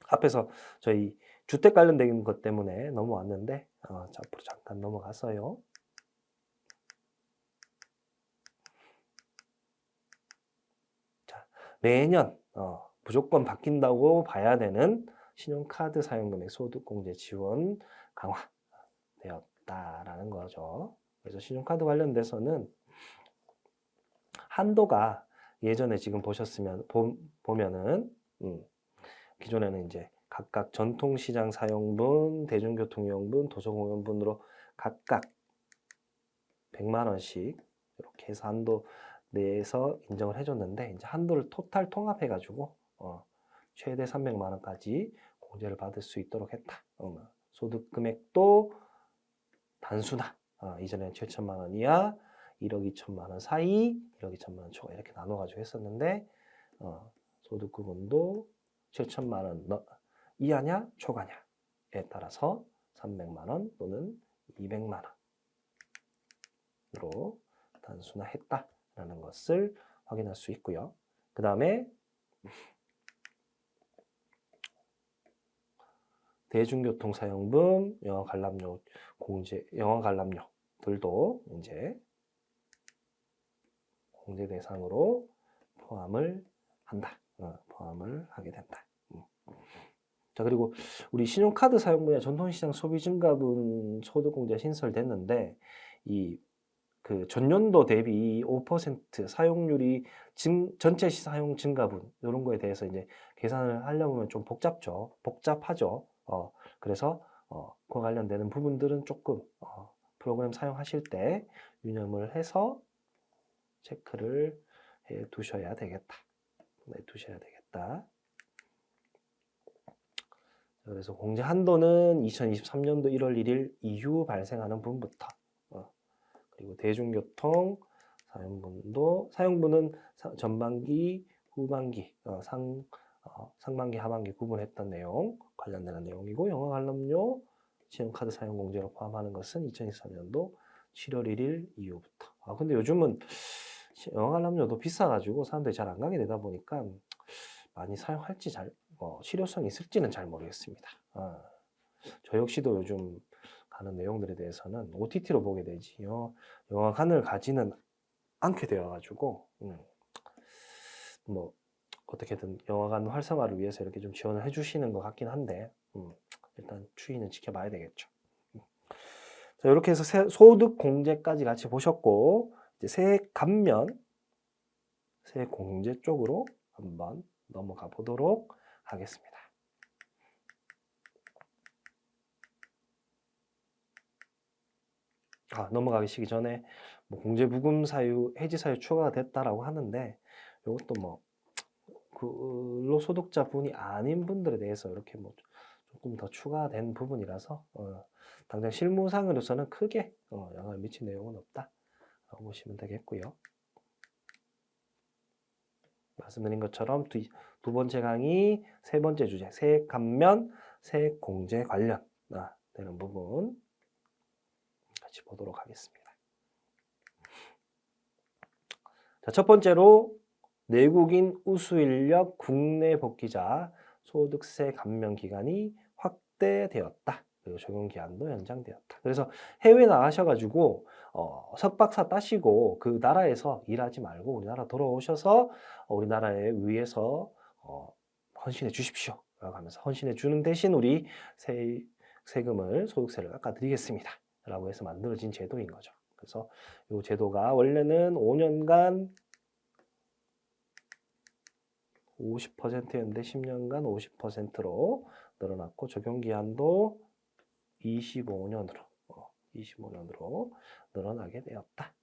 앞에서 저희 주택 관련된 것 때문에 넘어왔는데, 앞으로 잠깐 넘어가서요. 매년 무조건 바뀐다고 봐야 되는 신용카드 사용금액 소득공제 지원 강화되었다라는 거죠. 그래서 신용카드 관련돼서는 한도가 예전에 지금 보면은 기존에는 이제 각각 전통시장 사용분, 대중교통이용분, 도서공연분으로 각각 100만 원씩 이렇게 해서 한도 내에서 인정을 해줬는데, 이제 한도를 토탈 통합해가지고 최대 300만 원까지 공제를 받을 수 있도록 했다. 소득 금액도 단순화. 이전에는 7천만 원 이하, 1억 2천만 원 사이, 1억 2천만 원 초과 이렇게 나눠가지고 했었는데, 소득 구분도 7천만 원 이하냐 초과냐에 따라서 300만 원 또는 200만 원으로 단순화했다라는 것을 확인할 수 있고요. 그 다음에 대중교통 사용분, 영화 관람료 공제, 영화 관람료들도 이제 공제 대상으로 포함을 하게 된다. 자, 그리고 우리 신용카드 사용 분야 전통시장 소비증가분 소득공제 신설됐는데, 그 전년도 대비 5% 사용률이 전체 사용 증가분 이런 거에 대해서 이제 계산을 하려면 좀 복잡하죠. 그래서 그와 관련되는 부분들은 조금 프로그램 사용하실 때 유념을 해서 체크를 해 두셔야 되겠다. 그래서 공제 한도는 2023년도 1월 1일 이후 발생하는 분부터, 그리고 대중교통 사용분은 전반기, 후반기, 상반기, 하반기 구분했던 내용 관련되는 내용이고, 영화 관람료 신용카드 사용 공제로 포함하는 것은 2023년도 7월 1일 이후부터. 근데 요즘은 영어 관람료도 비싸가지고 사람들이 잘 안 가게 되다 보니까 많이 사용할지 실효성이 있을지는 잘 모르겠습니다. 저 역시도 요즘 가는 내용들에 대해서는 OTT로 보게 되지 영화관을 가지는 않게 되어가지고 뭐 어떻게든 영화관 활성화를 위해서 이렇게 좀 지원을 해주시는 것 같긴 한데 일단 추이는 지켜봐야 되겠죠. 자, 이렇게 해서 소득 공제까지 같이 보셨고 이제 세액 감면, 세액 공제 쪽으로 한번 넘어가 보도록 하겠습니다. 넘어가기 전에 뭐 공제부금 사유, 해지 사유 추가가 됐다라고 하는데 이것도 뭐 근로소득자 분이 아닌 분들에 대해서 이렇게 뭐 조금 더 추가된 부분이라서 당장 실무상으로서는 크게 영향을 미친 내용은 없다라고 보시면 되겠고요. 말씀드린 것처럼 두 번째 강의 세 번째 주제 세액 감면, 세액 공제 관련 되는 부분 같이 보도록 하겠습니다. 자, 첫 번째로 내국인 우수인력 국내 복귀자 소득세 감면 기간이 확대되었다. 그리고 적용 기한도 연장되었다. 그래서 해외 나가셔가지고 석박사 따시고 그 나라에서 일하지 말고 우리나라 돌아오셔서 우리나라에 위해서 헌신해 주십시오. 라고 하면서 헌신해 주는 대신 우리 세금을 소득세를 깎아드리겠습니다. 라고 해서 만들어진 제도인 거죠. 그래서 이 제도가 원래는 5년간 50%였는데 10년간 50%로 늘어났고 적용 기한도 25년으로 늘어나게 되었다.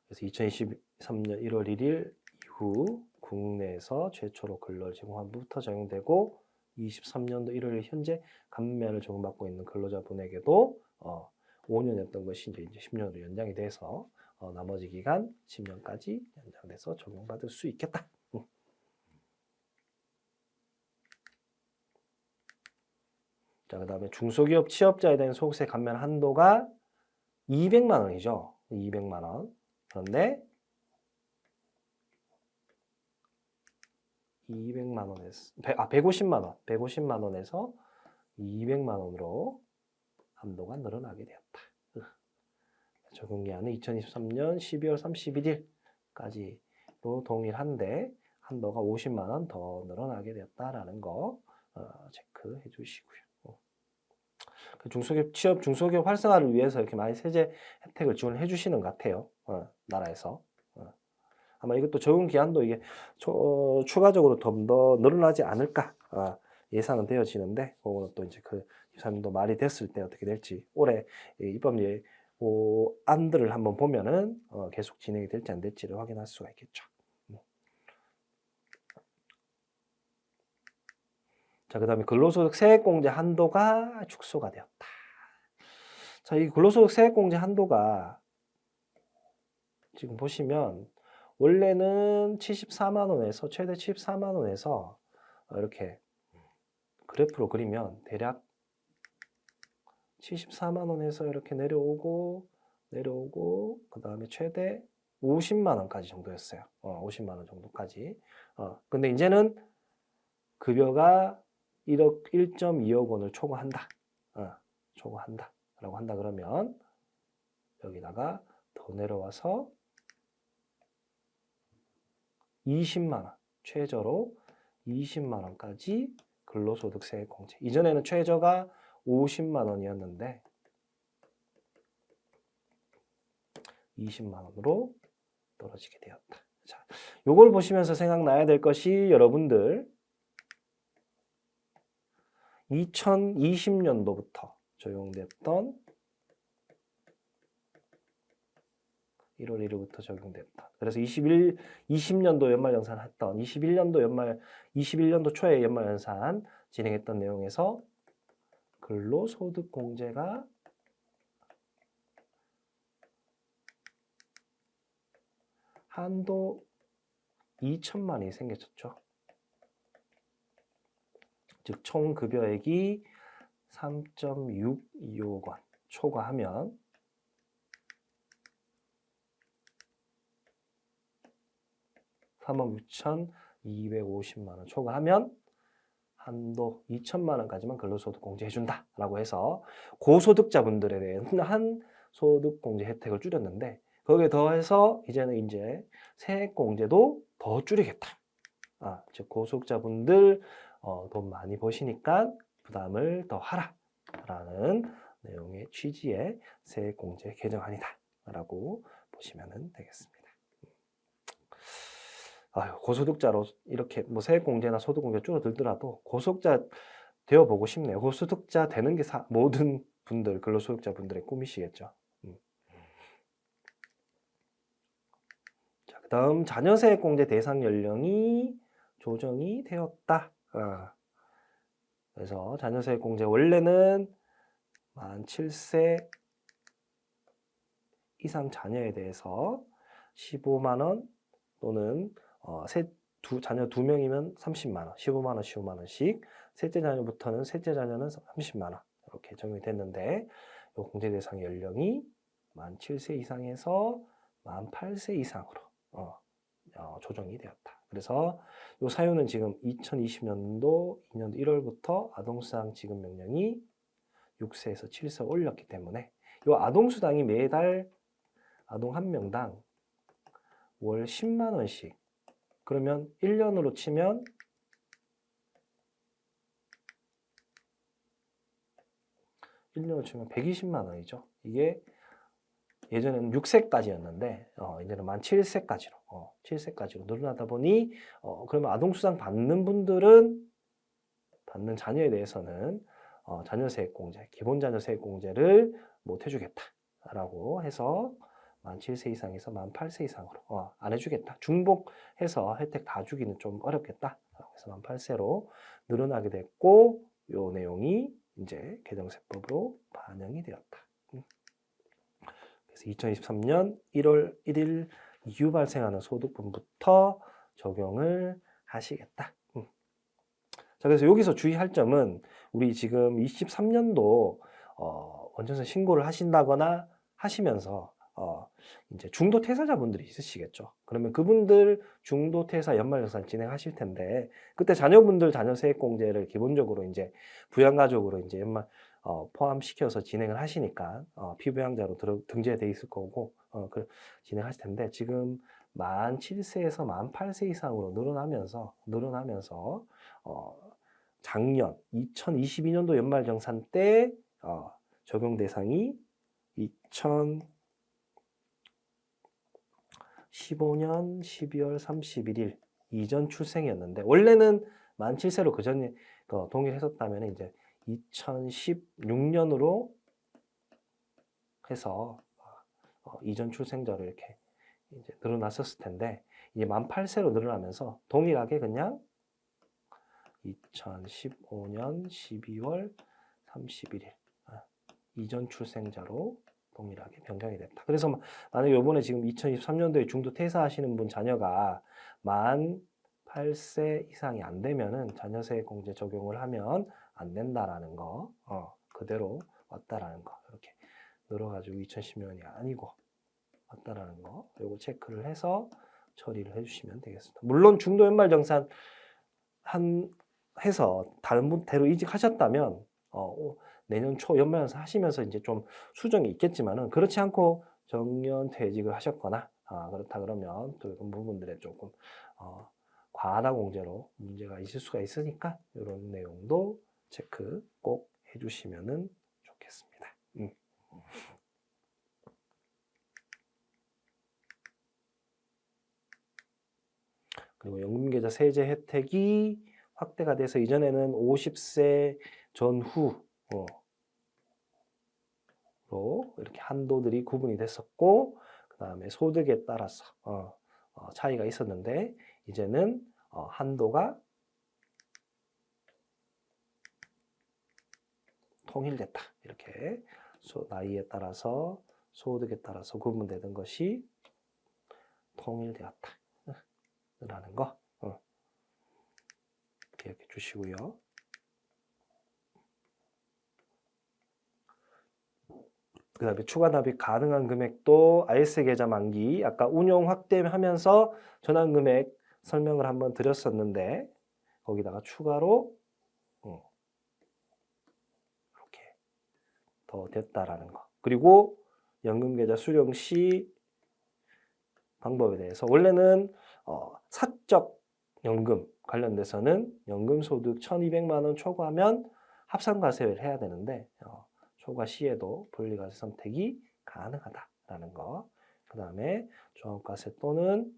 그래서 2023년 1월 1일 이후 국내에서 최초로 근로를 제공한 부터 적용되고 23년도 1월 1일 현재 감면을 적용받고 있는 근로자분에게도 5년이었던 것이 이제 10년으로 연장이 돼서 나머지 기간 10년까지 연장돼서 적용받을 수 있겠다. 자, 그 다음에 중소기업 취업자에 대한 소득세 감면 한도가 200만 원이죠. 200만 원. 그런데 200만 원에서 150만 원. 150만 원에서 200만 원으로 한도가 늘어나게 되었다. 적용 기한은 2023년 12월 31일까지로 동일한데 한도가 50만 원 더 늘어나게 되었다라는 거 체크해 주시고요. 중소기업 취업, 중소기업 활성화를 위해서 이렇게 많이 세제 혜택을 지원해 주시는 것 같아요. 나라에서. 아마 이것도 적용 기한도 이게 추가적으로 좀 더 늘어나지 않을까 예상은 되어지는데 그거는 또 이제 그 기사님도 말이 됐을 때 어떻게 될지 올해 입법 안들을 한번 보면은 계속 진행이 될지 안 될지를 확인할 수가 있겠죠. 자, 그 다음에 근로소득 세액공제 한도가 축소가 되었다. 자, 이 근로소득 세액공제 한도가 지금 보시면 원래는 74만 원에서 최대 74만 원에서 이렇게 그래프로 그리면 대략 74만 원에서 이렇게 내려오고 그 다음에 최대 50만 원까지 정도였어요. 50만 원 정도까지. 근데 이제는 급여가 1.2억 원을 초과한다. 초과한다. 라고 한다 그러면 여기다가 더 내려와서 20만 원, 최저로 20만 원까지 근로소득세 공제. 이전에는 최저가 50만 원이었는데 20만 원으로 떨어지게 되었다. 자, 요걸 보시면서 생각나야 될 것이 여러분들 2020년도부터 적용됐던 1월 1일부터 적용됐다. 그래서 20년도 연말연산 했던 21년도 초에 연말연산 진행했던 내용에서 근로소득공제가 한도 2천만이 생겼죠. 즉 총급여액이 3.625억 원 초과하면 3억 6,250만 원 초과하면 한도 2천만 원까지만 근로소득 공제해준다라고 해서 고소득자분들에 대한 소득공제 혜택을 줄였는데 거기에 더해서 이제는 이제 세액공제도 더 줄이겠다. 즉 고소득자분들 돈 많이 버시니까 부담을 더 하라라는 내용의 취지의 세액공제 개정안이다라고 보시면 되겠습니다. 고소득자로 이렇게 뭐 세액공제나 소득공제 줄어들더라도 고소득자 되어보고 싶네요. 고소득자 되는 게 모든 분들, 근로소득자분들의 꿈이시겠죠. 자, 그다음 자녀세액공제 대상 연령이 조정이 되었다. 그래서 자녀세액공제 원래는 만 7세 이상 자녀에 대해서 15만 원 또는 자녀 2명이면 30만 원, 15만 원, 15만 원씩 셋째 자녀부터는 셋째 자녀는 30만 원 이렇게 적용이 됐는데 이 공제 대상 연령이 만 7세 이상에서 만 8세 이상으로 조정이 되었다. 그래서 이 사유는 지금 2020년도 2년도 1월부터 아동수당 지급 명령이 6세에서 7세 올렸기 때문에 이 아동수당이 매달 아동 한 명당 월 10만 원씩 그러면 1년으로 치면 120만 원이죠. 이게 예전에는 6세까지였는데 이제는 만 7세까지로 늘어나다 보니 그러면 아동수당 받는 분들은 받는 자녀에 대해서는 자녀세액공제, 기본자녀세액공제를 못 해주겠다라고 해서 만 7세 이상에서 만 8세 이상으로 안 해주겠다. 중복해서 혜택 다 주기는 좀 어렵겠다. 그래서 만 8세로 늘어나게 됐고 요 내용이 이제 개정세법으로 반영이 되었다. 그래서 2023년 1월 1일 이후 발생하는 소득분부터 적용을 하시겠다. 자, 그래서 여기서 주의할 점은 우리 지금 23년도 원천세 신고를 하신다거나 하시면서 이제 중도 퇴사자분들이 있으시겠죠. 그러면 그분들 중도 퇴사 연말정산 진행하실 텐데 그때 자녀분들 자녀세액공제를 기본적으로 이제 부양가족으로 이제 연말 포함시켜서 진행을 하시니까 피부양자로 등재돼 있을 거고 진행하실 텐데 지금 만 7세에서 만 8세 이상으로 늘어나면서 작년 2022년도 연말정산 때 적용 대상이 2015년 12월 31일 이전 출생이었는데 원래는 만 7세로 그 전에 동일했었다면 이제 2016년으로 해서 이전 출생자로 이렇게 이제 늘어났었을 텐데 이제 만 8세로 늘어나면서 동일하게 그냥 2015년 12월 31일 이전 출생자로 동일하게 변경이 됐다. 그래서 만약에 요번에 지금 2023년도에 중도 퇴사하시는 분 자녀가 만 8세 이상이 안 되면은 자녀세액공제 적용을 하면 안 된다라는 거, 그대로 왔다라는 거, 이렇게 늘어가지고 2010년이 아니고 왔다라는 거, 요거 체크를 해서 처리를 해주시면 되겠습니다. 물론 중도 연말정산 해서 다른 분대로 이직하셨다면 내년 초 연말정산 하시면서 이제 좀 수정이 있겠지만은 그렇지 않고 정년 퇴직을 하셨거나 그렇다 그러면 또 이런 부분들에 조금 과하다 공제로 문제가 있을 수가 있으니까 이런 내용도 체크 꼭 해주시면은 좋겠습니다. 그리고 연금계좌 세제 혜택이 확대가 돼서 이전에는 50세 전후로 이렇게 한도들이 구분이 됐었고 그 다음에 소득에 따라서 차이가 있었는데 이제는 한도가 통일됐다. 이렇게 나이에 따라서 소득에 따라서 구분되는 것이 통일되었다. 라는 거 기억해 주시고요. 그 다음에 추가 납입 가능한 금액도 IS 계좌 만기 아까 운용 확대하면서 전환 금액 설명을 한번 드렸었는데 거기다가 추가로 이렇게 더 됐다라는 거. 그리고 연금계좌 수령 시 방법에 대해서 원래는 사적 연금 관련돼서는 연금소득 1,200만 원 초과하면 합산과세를 해야 되는데 초과 시에도 분리과세 선택이 가능하다라는 거. 그 다음에 종합과세 또는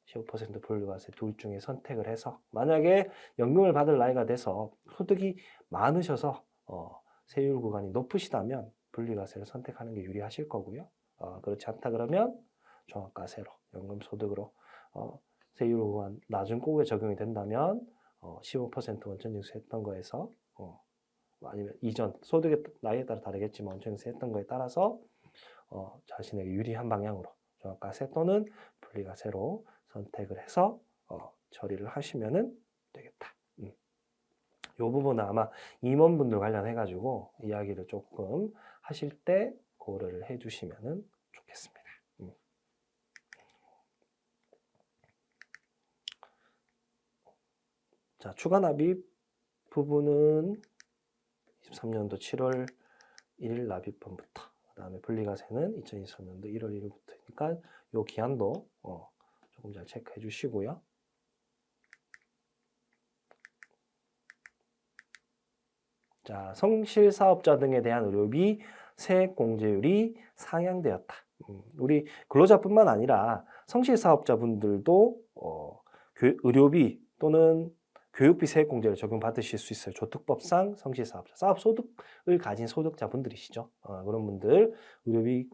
15% 분리과세 둘 중에 선택을 해서 만약에 연금을 받을 나이가 돼서 소득이 많으셔서 세율 구간이 높으시다면 분리과세를 선택하는 게 유리하실 거고요. 그렇지 않다 그러면 종합과세로 연금소득으로 세율 구간 낮은 꼭에 적용이 된다면 15% 원천징수 했던 거에서 아니면 이전 소득의 나이에 따라 다르겠지만 원천징수 했던 거에 따라서 자신에게 유리한 방향으로 종합과세 또는 분리과세로 선택을 해서 처리를 하시면 되겠다. 이 부분은 아마 임원분들 관련해 가지고 이야기를 조금 하실 때 고려를 해 주시면 좋겠습니다. 자, 추가 납입 부분은 23년도 7월 1일 납입분부터, 그 다음에 분리과세는 2023년도 1월 1일부터니까 요 기한도 조금 잘 체크해 주시고요. 자, 성실사업자 등에 대한 의료비 세액공제율이 상향되었다. 우리 근로자뿐만 아니라 성실사업자분들도 의료비 또는 교육비 세액공제를 적용받으실 수 있어요. 조특법상 성실사업자, 사업소득을 가진 소득자분들이시죠. 그런 분들 의료비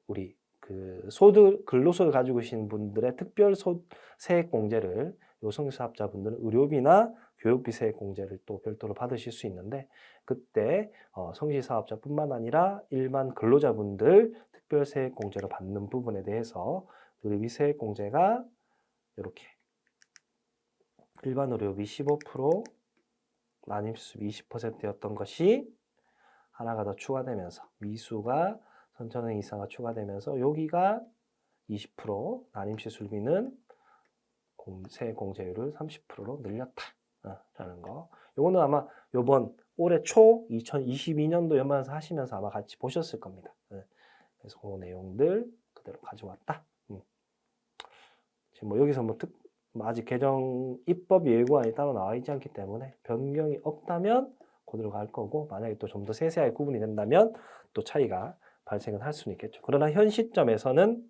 우리 근로소득을 가지고 계신 분들의 특별 세액공제를 요 성실사업자분들은 의료비나 교육비 세액공제를 또 별도로 받으실 수 있는데 그때 성실사업자뿐만 아니라 일반 근로자분들 특별 세액공제를 받는 부분에 대해서 의료비 세액공제가 이렇게 일반 의료비 15%, 난임수수비 20%였던 것이 하나가 더 추가되면서 미수가 3,000원 이상가 추가되면서 여기가 20%, 난임시술비는 세액공제율을 30%로 늘렸다라는 거. 요거는 아마 요번 올해 초 2022년도 연말에서 하시면서 아마 같이 보셨을 겁니다. 그래서 그 내용들 그대로 가져왔다. 지금 뭐 여기서 아직 개정 입법 예고안이 따로 나와 있지 않기 때문에 변경이 없다면 그대로 갈 거고 만약에 또 좀 더 세세하게 구분이 된다면 또 차이가 발생은 할 수는 있겠죠. 그러나 현 시점에서는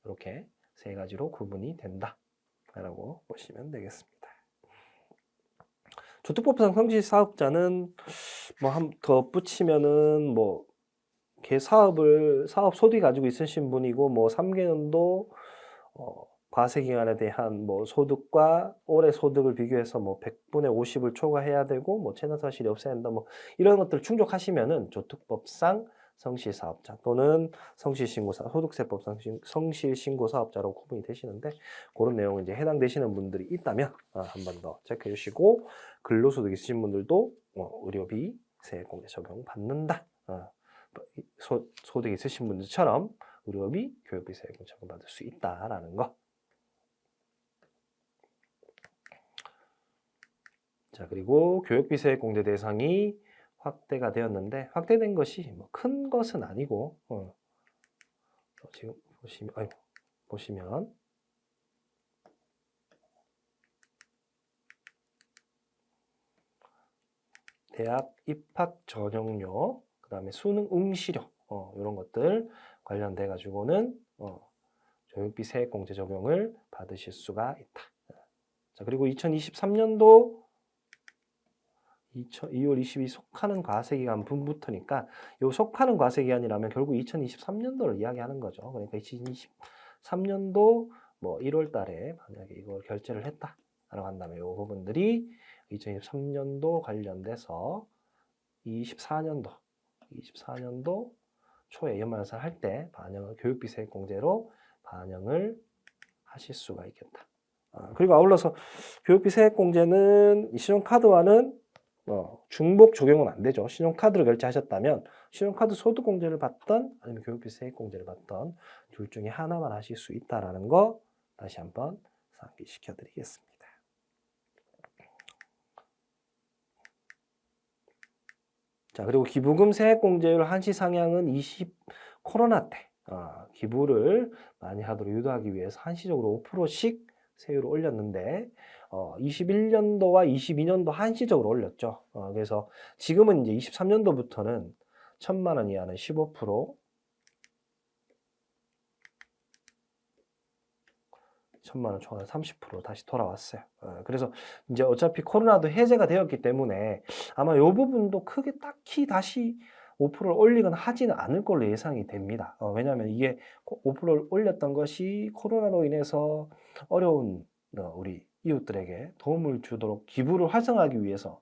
이렇게 세 가지로 구분이 된다라고 보시면 되겠습니다. 조특법상 성실사업자는 뭐 한 덧붙이면은 뭐 사업 소득 가지고 있으신 분이고 뭐 3개년도 과세 기간에 대한 뭐 소득과 올해 소득을 비교해서 뭐 100분의 50을 초과해야 되고 뭐 체납사실이 없어야 한다 뭐 이런 것들을 충족하시면은 조특법상 성실사업자 또는 소득세법상 성실신고사업자로 구분이 되시는데 그런 내용은 이제 해당되시는 분들이 있다면 한 번 더 체크해 주시고 근로소득 있으신 분들도 의료비 세액공제 적용 받는다. 소득 있으신 분들처럼 의료비, 교육비 세액을 적용받을 수 있다라는 거. 자, 그리고 교육비 세액 공제 대상이 확대가 되었는데 확대된 것이 뭐 큰 것은 아니고 지금 보시면 대학 입학 전형료, 그 다음에 수능 응시료 이런 것들 관련돼 가지고는 교육비 세액 공제 적용을 받으실 수가 있다. 자, 그리고 2023년도 2월 22일 속하는 과세기간 분부터니까 이 속하는 과세기간이라면 결국 2023년도를 이야기하는 거죠. 그러니까 2023년도 뭐 1월 달에 만약에 이걸 결제를 했다라고 한다면 이 부분들이 2023년도 관련돼서 24년도 초에 연말사 할 때 교육비 세액 공제로 반영을 하실 수가 있겠다. 그리고 아울러서 교육비 세액 공제는 신용카드와는 중복 적용은 안 되죠. 신용카드로 결제하셨다면 신용카드 소득공제를 받던 아니면 교육비 세액공제를 받던 둘 중에 하나만 하실 수 있다라는 거 다시 한번 상기시켜 드리겠습니다. 자, 그리고 기부금 세액공제율 한시 상향은 코로나 때 기부를 많이 하도록 유도하기 위해서 한시적으로 5%씩 세율을 올렸는데 21년도와 22년도 한시적으로 올렸죠. 그래서 지금은 이제 23년도부터는 1,000만 원 이하는 15%, 1,000만 원 초과는 30% 다시 돌아왔어요. 그래서 이제 어차피 코로나도 해제가 되었기 때문에 아마 이 부분도 크게 딱히 다시 5%를 올리거나 하지는 않을 걸로 예상이 됩니다. 왜냐하면 이게 5%를 올렸던 것이 코로나로 인해서 어려운 우리 이웃들에게 도움을 주도록 기부를 활성화하기 위해서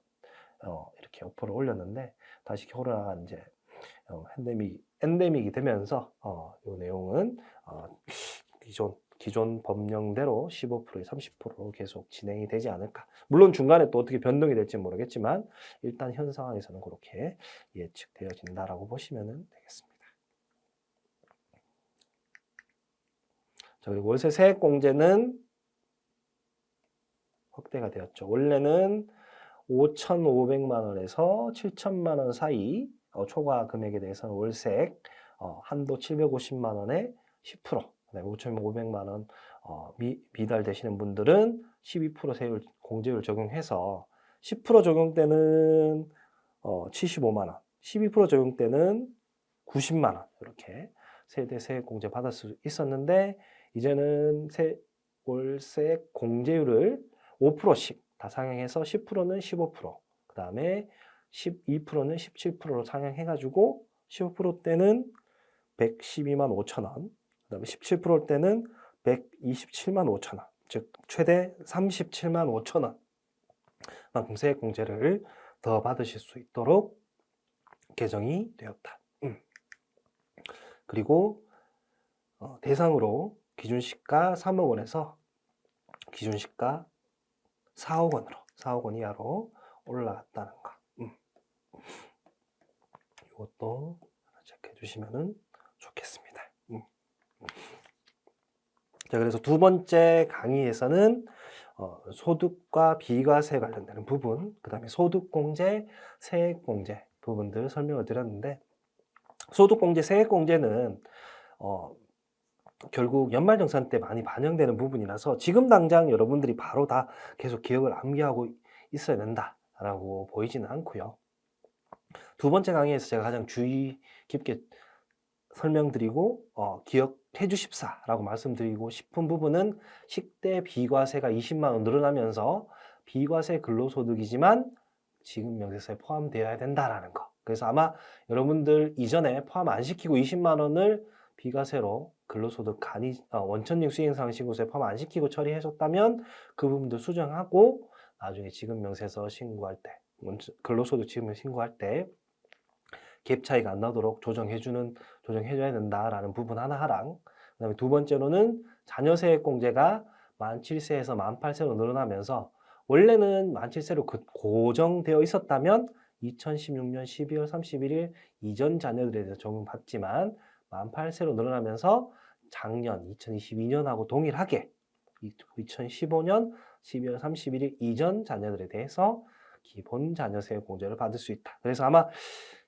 이렇게 5%를 올렸는데 다시 코로나가 이제 엔데믹이 되면서 이 내용은 기존 법령대로 15%에 30%로 계속 진행이 되지 않을까. 물론 중간에 또 어떻게 변동이 될지 모르겠지만 일단 현 상황에서는 그렇게 예측되어진다라고 보시면 되겠습니다. 자, 그리고 월세 세액공제는 확대가 되었죠. 원래는 5,500만 원에서 7,000만 원 사이 초과 금액에 대해서는 월세액 한도 750만 원에 10%, 5,500만 원 미달되시는 분들은 12% 세율 공제율 적용해서 10% 적용 때는 75만 원, 12% 적용 때는 90만 원 이렇게 세대 세액 공제 받을 수 있었는데 이제는 월세 공제율을 5%씩 다 상향해서 10%는 15%, 그 다음에 12%는 17%로 상향해가지고 15% 때는 112만 5천 원, 그 다음에 17% 때는 127만 5천 원, 즉 최대 37만 5천 원 만큼 세액 공제를 더 받으실 수 있도록 개정이 되었다. 그리고 대상으로 기준시가 3억 원에서 기준시가 4억 원으로 4억 원 이하로 올라갔다는 거. 이것도 체크해 주시면 좋겠습니다. 자, 그래서 두 번째 강의에서는 소득과 비과세 관련되는 부분, 그 다음에 소득공제, 세액공제 부분들 설명을 드렸는데 소득공제, 세액공제는 결국 연말정산 때 많이 반영되는 부분이라서 지금 당장 여러분들이 바로 다 계속 기억을 암기하고 있어야 된다라고 보이지는 않고요. 두 번째 강의에서 제가 가장 주의 깊게 설명드리고 기억해 주십사라고 말씀드리고 싶은 부분은 10대 비과세가 20만 원 늘어나면서 비과세 근로소득이지만 지급 명세서에 포함되어야 된다라는 거. 그래서 아마 여러분들 이전에 포함 안 시키고 20만 원을 비과세로 근로소득 원천징 수익상신고세에 포함 안 시키고 처리하셨다면 그 부분도 수정하고 나중에 지급명세서 신고할 때 근로소득 지급명 신고할 때 갭 차이가 안 나도록 조정해줘야 된다라는 부분 하나랑 그다음에 두 번째로는 자녀세액 공제가 만 7세에서 만 8세로 늘어나면서 원래는 만 7세로 고정되어 있었다면 2016년 12월 31일 이전 자녀들에 대해서 적용받지만 만 8세로 늘어나면서 작년 2022년하고 동일하게 2015년 12월 31일 이전 자녀들에 대해서 기본 자녀세액 공제를 받을 수 있다. 그래서 아마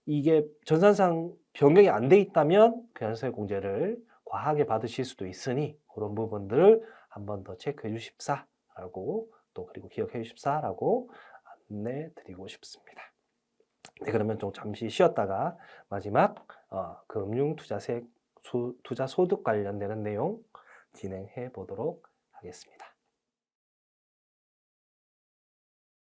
이게 전산상 변경이 안 돼 있다면 그 자녀세액 공제를 과하게 받으실 수도 있으니 그런 부분들을 한 번 더 체크해 주십사라고 또 그리고 기억해 주십사라고 안내 드리고 싶습니다. 네, 그러면 좀 잠시 쉬었다가 마지막 금융투자세액 투자소득 관련되는 내용 진행해 보도록 하겠습니다.